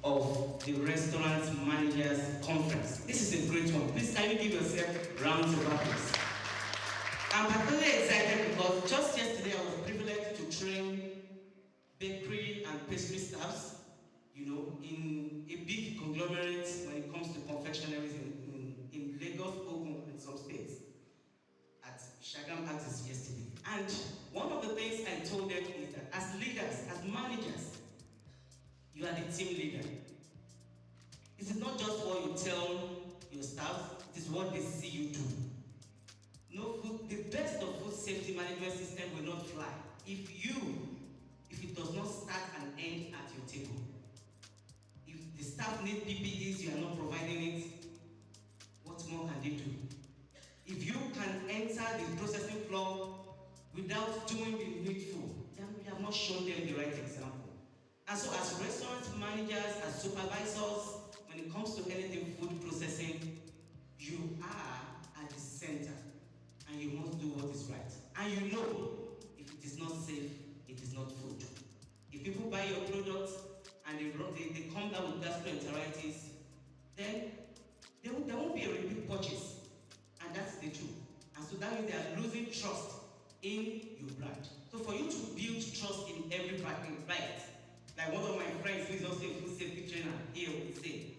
of the Restaurant Managers Conference. This is a great one. Please can you give yourself rounds of applause. I'm particularly excited because just yesterday I was privileged to train bakery and pastry staffs, you know, in a big conglomerate when it comes to confectionaries in Lagos, Ogun, and some states at Shagam Artists yesterday. And one of the things I told them is that as leaders, as managers, you are the team leader. It is not just what you tell your staff, it is what they see you do. No food, the best of food safety management system will not fly if it does not start and end at your table. If the staff need PPEs, you are not providing it, what more can they do? If you can enter the processing floor without doing the needful, then you have not shown them the right example. And so as restaurant managers, as supervisors, when it comes to anything food processing, you are at the center and you must do what is right. And you know, if it is not safe, it is not food. If people buy your product and they come down with gastroenteritis, then there won't be a repeat purchase. And that's the truth. And so that means they are losing trust in your brand. So for you to build trust in every bite, like one of my friends who is also a food safety trainer here would say,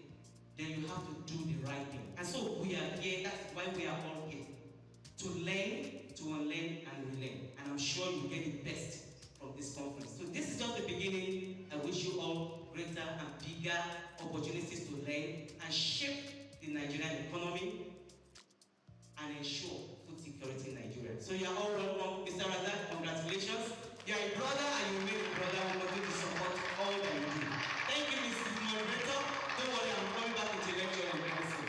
then you have to do the right thing. And so we are here, that's why we are all here. To learn, to unlearn, and relearn. And I'm sure you get the best from this conference. So this is just the beginning. I wish you all greater and bigger opportunities to learn and shape the Nigerian economy and ensure food security in Nigeria. So you are all welcome. Mr. Razak, congratulations. You are a brother and you made a brother who continue to support all that you do. Thank you, Mrs. Moderator. Don't worry, I'm coming back into lecture on council.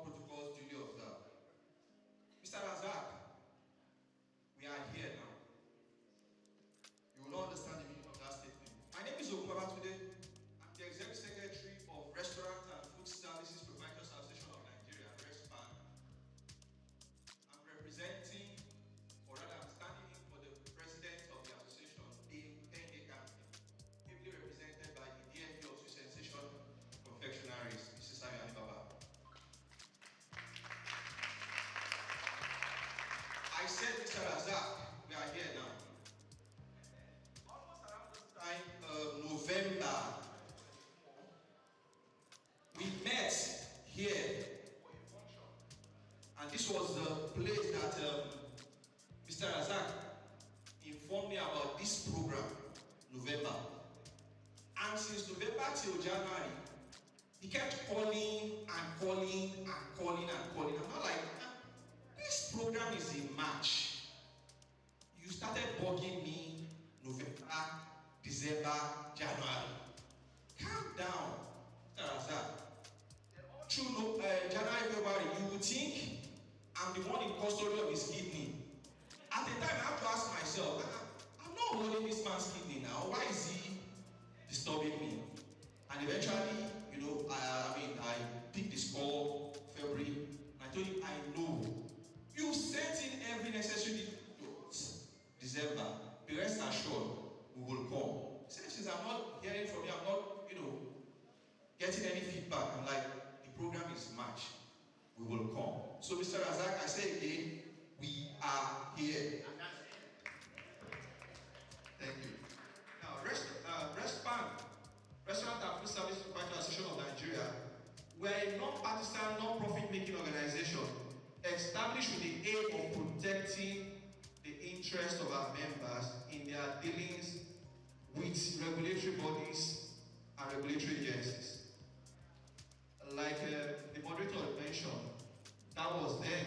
Protocols duly observed. Mr. Razak, we are here now. You will not understand the meaning of that statement. My name is Okumaba Tunde. I'm the Executive Secretary of Restaurant and Food Services Proprietors Association of Nigeria, RESPAN. I'm representing, or rather I'm standing in for the President of the Association, Dame Penge Kampi, ably represented by the DMP of Sensation Confectionaries, Mrs. Sami Alibaba. I said, Mr. Razak, we are here now. Almost around this time, November, we met here for a function. And this was the place that Mr. Razak informed me about this program, November. And since November till January, he kept calling and calling and calling and calling. I'm not like, this program is in March. You started bugging me November, December, January. Calm down, Mr. Razak. Then all through January, February, you would think I'm the one in custody of his kidney. At the time, I have to ask myself, I'm not holding this man's kidney now. Why is he disturbing me? And eventually, you know, I picked this call February. And I told him, I know. You sent in every necessary December. Be rest assured, we will come. He said, since I'm not hearing from you, I'm not, you know, getting any feedback. I'm like, the program is March. We will come. So, Mr. Razak, I say again, we are here. Thank you. Now, Restaurant and Food Service Proprietary Association of Nigeria, we are a non-partisan, non-profit making organization established with the aim of protecting the interests of our members in their dealings with regulatory bodies and regulatory agencies. Like the moderator mentioned, that was then.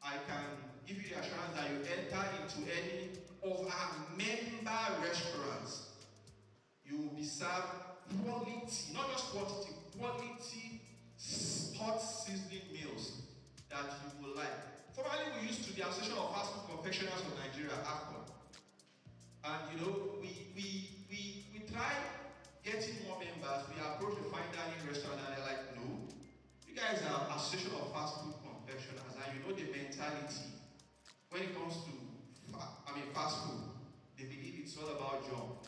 I can give you the assurance that you enter into any of our member restaurants, you will be served quality, not just quantity, quality hot seasoning meals that you will like. Formerly, we used to be Association of Fast Food Confectioners of Nigeria, AFCON. And you know, we try getting more members. We approach the fine dining restaurant and they're like, no, you guys are Association of Fast Food Confectioners, and you know the mentality when it comes to fast food. They believe it's all about junk.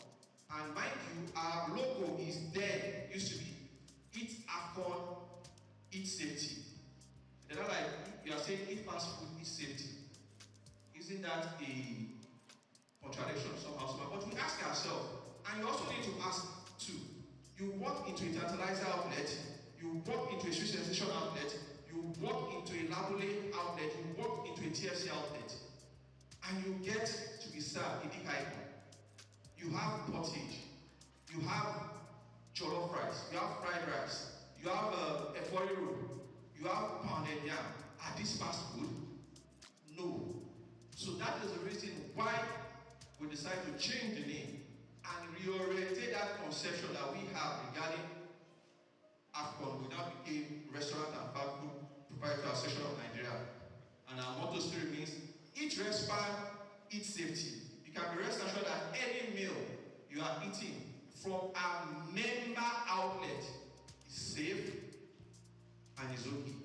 And mind you, our logo is there, used to be eat AFCON, eat safety. They're not like you are saying eat fast food, eat safety. Isn't that a contradiction somehow? But we ask ourselves, and you also need to ask too. You walk into a tantalizer outlet, you walk into a sweet sensation outlet, you walk into a labule outlet, you walk into a TFC outlet, and you get to be served in the icon. You have pottage, you have jollof rice, you have fried rice, you have a efori roll, you have pounded yam. Are these fast food? No. So that is the reason why we decided to change the name and reorientate that conception that we have regarding AFCON. We now became Restaurant and Fast Food Proprietary Association of Nigeria. And our motto still remains, eat respect, eat safety. You can be rest assured that any meal you are eating from our member outlet is safe and is okay.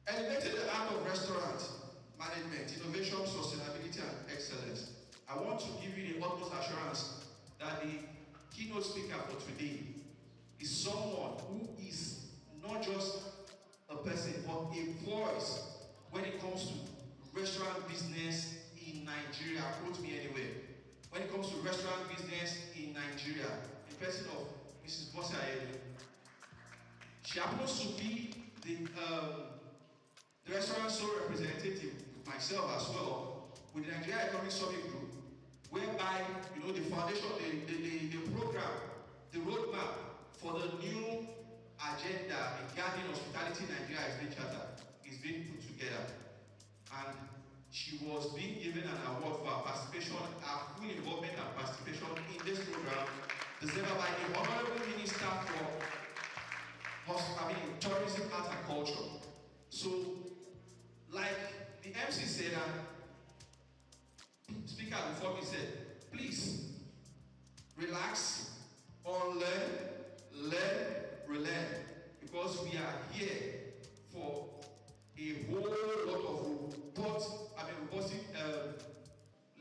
Elevating the art of restaurant management, innovation, sustainability, and excellence. I want to give you the utmost assurance that the keynote speaker for today is someone who is not just a person, but a voice when it comes to restaurant business in Nigeria. Quote me anywhere. When it comes to restaurant business in Nigeria, the person of Mrs. Bossa. She happens to be the restaurant sole representative, myself as well, with the Nigeria Economic Summit Group, whereby, you know, the foundation, the program, the roadmap for the new agenda regarding hospitality in Nigeria is being chartered, is being put together. And she was being given an award for her participation, her full involvement and participation in this program, delivered by the Honorable Minister for Tourism, Arts and Culture. So, like the MC said, and speaker before me said, please relax, unlearn, learn, relearn, because we are here for a whole lot of robust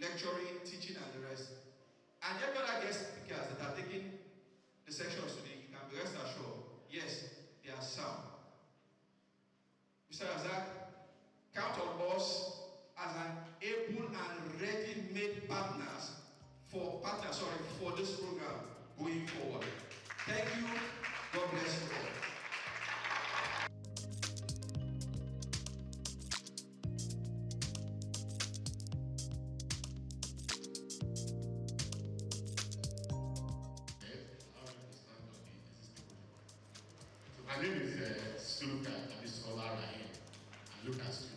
lecturing, teaching, and the rest. And every other guest speakers that are taking the sections today, you can be rest assured, yes, they are sound. Mr. Razak, count on us as an able and ready-made partners for this program going forward. Thank you. God bless you all. My name is Souq, and this is Ola Rahim. And look at you.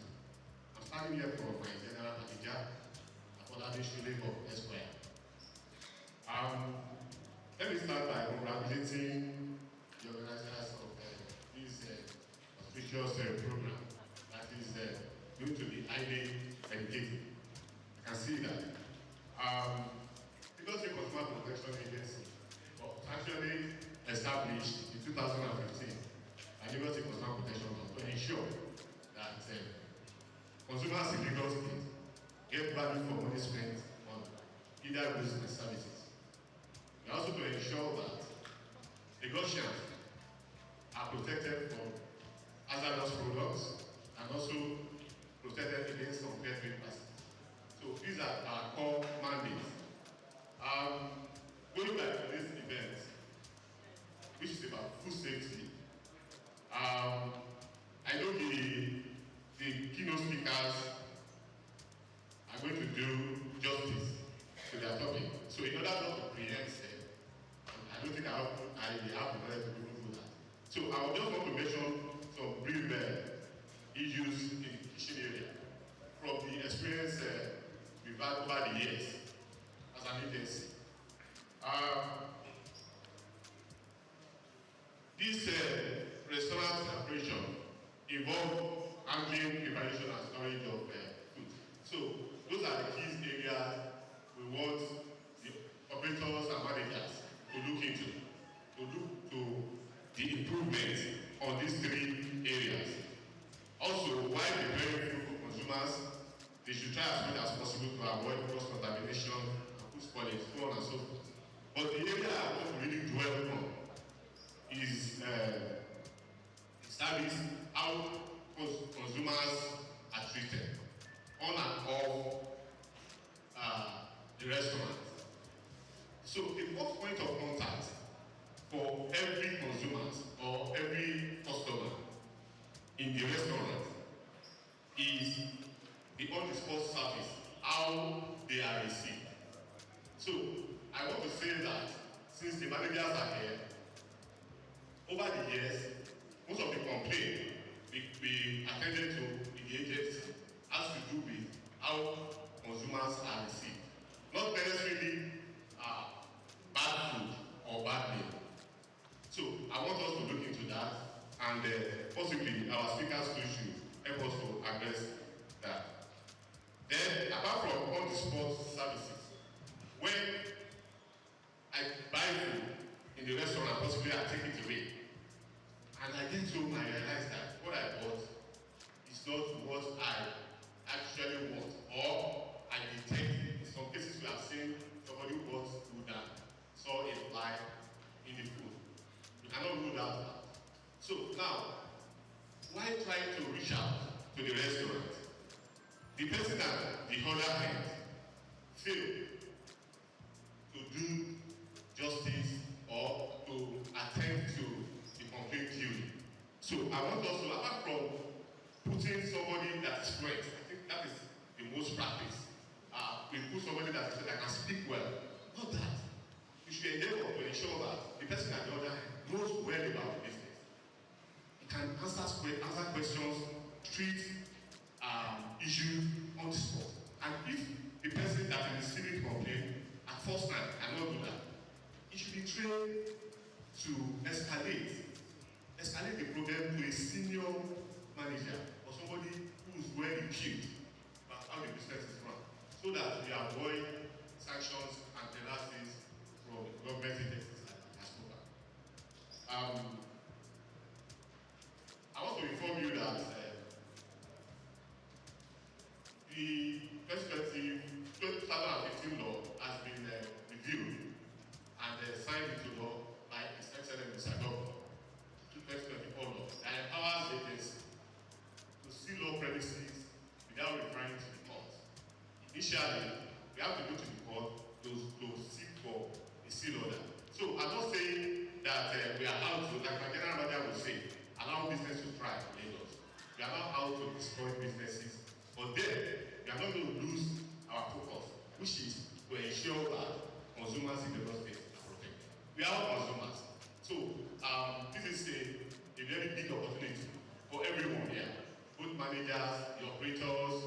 I'm standing here for my general manager, Afolabi Labor Esquire. Let me start by congratulating the organizers of ambitious program that is going to be highly educating. I can see that. Because the Consumer Protection Agency was actually established in 2015 by Lagos Consumer Protection Law to ensure that consumers in Lagos State get value for money spent on either goods and services. And also to ensure that Lagosians are protected from hazardous products and also protected against unfair trade practices. So these are our core mandates. Going back to this event, which is about food safety, I know the keynote speakers are going to do justice to their topic. So in order not to preempt them, I don't think I have the knowledge to do that. So I just want to mention some brief issues in the kitchen area from the experience we've had over the years as an agency. This restaurant operation involves handling, preparation, and storage of food. So those are the key areas we want the operators and managers to look into, to look to the improvement on these three areas. Also, while preparing food for consumers, they should try as much as possible to avoid cross-contamination and food spoilage, so on and so forth. But the area I want to really dwell on is service, how consumers are treated on and off the restaurant. So the first point of contact for every consumer or every customer in the restaurant is the on-the-spot service, how they are received. So I want to say that since the managers are here, over the years, most of the complaints we attended to in the agency has to do with how consumers are received. Not necessarily bad food or bad meal. So I want us to look into that, and possibly our speakers too should help us to address that. Then, apart from on-the-spot services, when I buy food in the restaurant, possibly I take it away, and I get home, I realize that what I bought is not what I actually want, or I detect. In some cases, we have seen somebody who bought food and saw a fly in the food. You cannot rule that out. So now, why try to reach out to the restaurant? The person at the other hand failed to do justice or to attend to the complaint duly. So I want us to, apart from putting somebody that is fluent, I think that is the most practice. We put somebody that can speak well. Not that. We should endeavor to ensure that the person at the other hand knows well about the business. He can answer questions, treat issues on the spot. And if the person that is receiving the complaint at first hand cannot do that, he should be trained to escalate the problem to a senior manager or somebody who is well equipped about how the business is run, so that we avoid sanctions and penalties from government agencies like ASCOPA. I want to inform you that the 2015 law has been reviewed and signed into law by His Excellency Mr. Governor. 2024 law that empowers the agency to seal all premises without referring to the court. Initially, we have to go to the court to seek for a seal order. So I'm not saying that we are out to, like my general manager would say, allow business to thrive in Lagos. We are not out to destroy businesses, but then we are not going to lose our focus, which is to ensure that consumers in the Lagos State are protected. We are all consumers. So this is a very big opportunity for everyone here, both managers, the operators,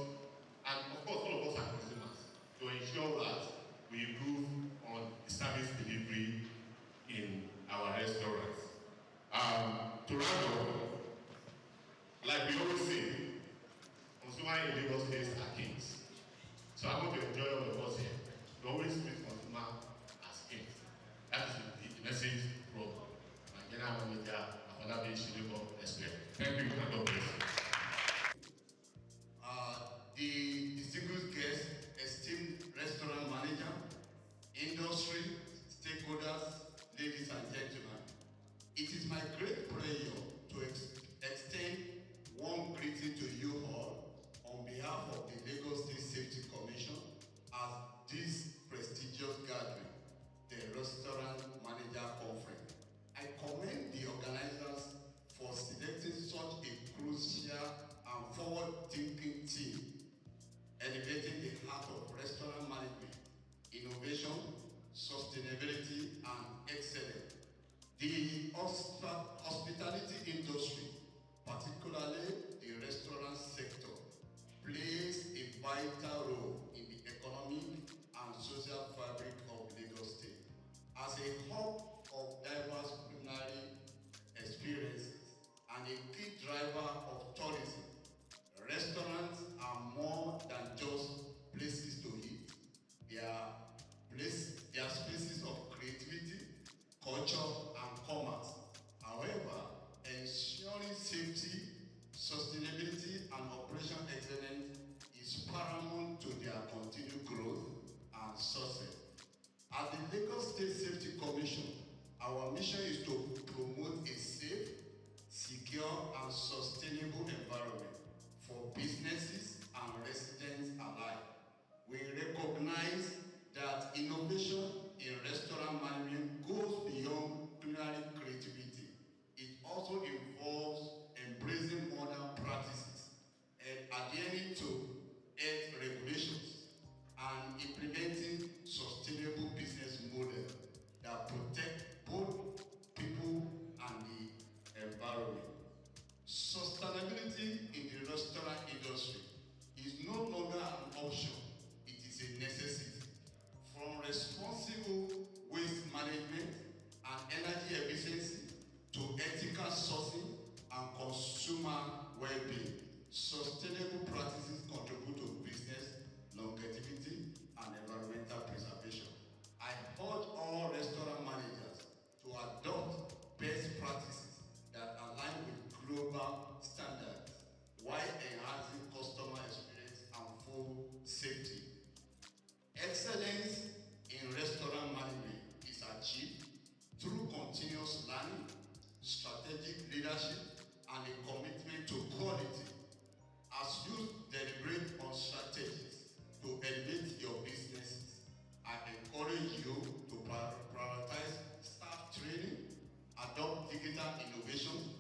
and of course all of us are consumers, to ensure that we improve on the service delivery in our restaurants. To round up, prestigious gathering, the Restaurant Manager Conference. I commend the organizers for selecting such a crucial and forward-thinking team, elevating the heart of restaurant management, innovation, sustainability, and excellence. The hospitality industry, particularly the restaurant sector, plays a vital role in the economic and social fabric of Lagos State. As a hub of diverse culinary experiences and a key driver of tourism, restaurants are more than just places to eat. They are spaces of creativity, culture, and commerce. However, ensuring safety, sustainability, and operational excellence is paramount to their continued growth and success. At the Lagos State Safety Commission, our mission is to promote a safe, secure, and sustainable environment for businesses and residents alike. We recognize that innovation in restaurant management goes beyond culinary creativity. It also involves embracing modern practices and adhering to health regulations and implementing sustainable business models that protect both people and the environment. Sustainability in the restaurant industry is no longer an option, it is a necessity. From responsible waste management and energy efficiency to ethical sourcing and consumer well-being, sustainable practices contribute to business longevity and environmental preservation. I urge all restaurant managers to adopt best practices that align with global standards while enhancing customer experience and food safety. Excellence in restaurant management is achieved through continuous learning, strategic leadership, and a commitment to quality. As you deliberate on strategies to elevate your businesses, I encourage you to prioritize staff training, adopt digital innovation,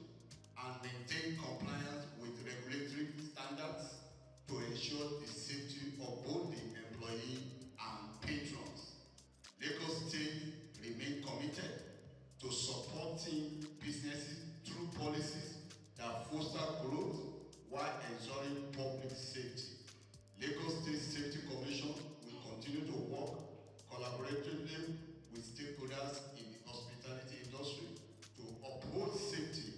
and maintain compliance with regulatory standards to ensure the safety of both the employee and patrons. Lagos State remains committed to supporting businesses through policies that foster growth while ensuring public safety. Lagos State Safety Commission will continue to work collaboratively with stakeholders in the hospitality industry to uphold safety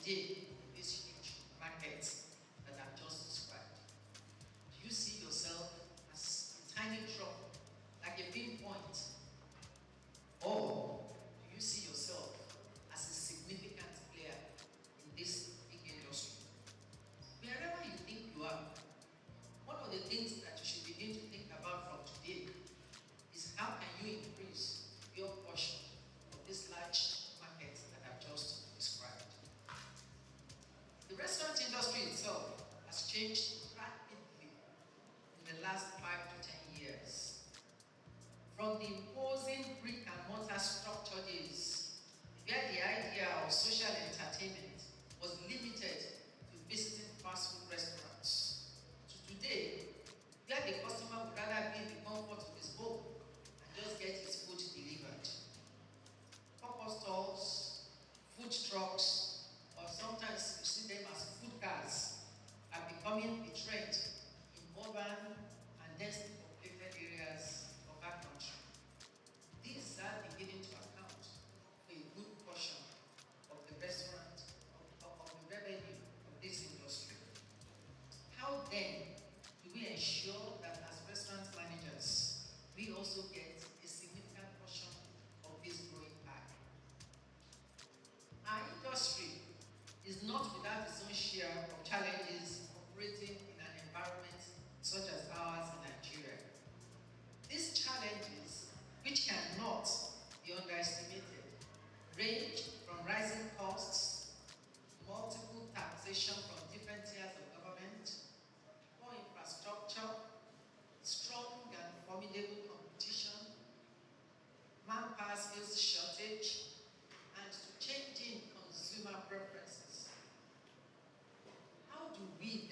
today in this huge market that I've just described? Do you see yourself as a tiny drop, like a pinpoint? Or do you see yourself as a significant player in this big industry? Wherever you think you are, one of the things that you should begin to think about from today is how can you increase your portion of this large market that I've just described. The restaurant industry itself has changed rapidly in the last 5 to 10 years. From the imposing brick and mortar structure days, where the idea of social entertainment was limited to visiting fast food restaurants, to today, where the customer would rather be in the comfort of his home and just get his food delivered. Pop-up stalls, food trucks, or sometimes you see them as food cars, are becoming a trend in urban and densely populated areas of our country. These are beginning to account for a good portion of the restaurant, of the revenue of this industry. How then do we ensure that as restaurant managers, we also get a significant portion of this growing pie? Our industry is not without its own share of challenges operating in an environment such as ours in Nigeria. These challenges, which cannot be underestimated, range from rising costs, multiple taxation from different tiers of government, poor infrastructure, strong and formidable competition, manpower skills shortage, and to changing consumer preferences. How do we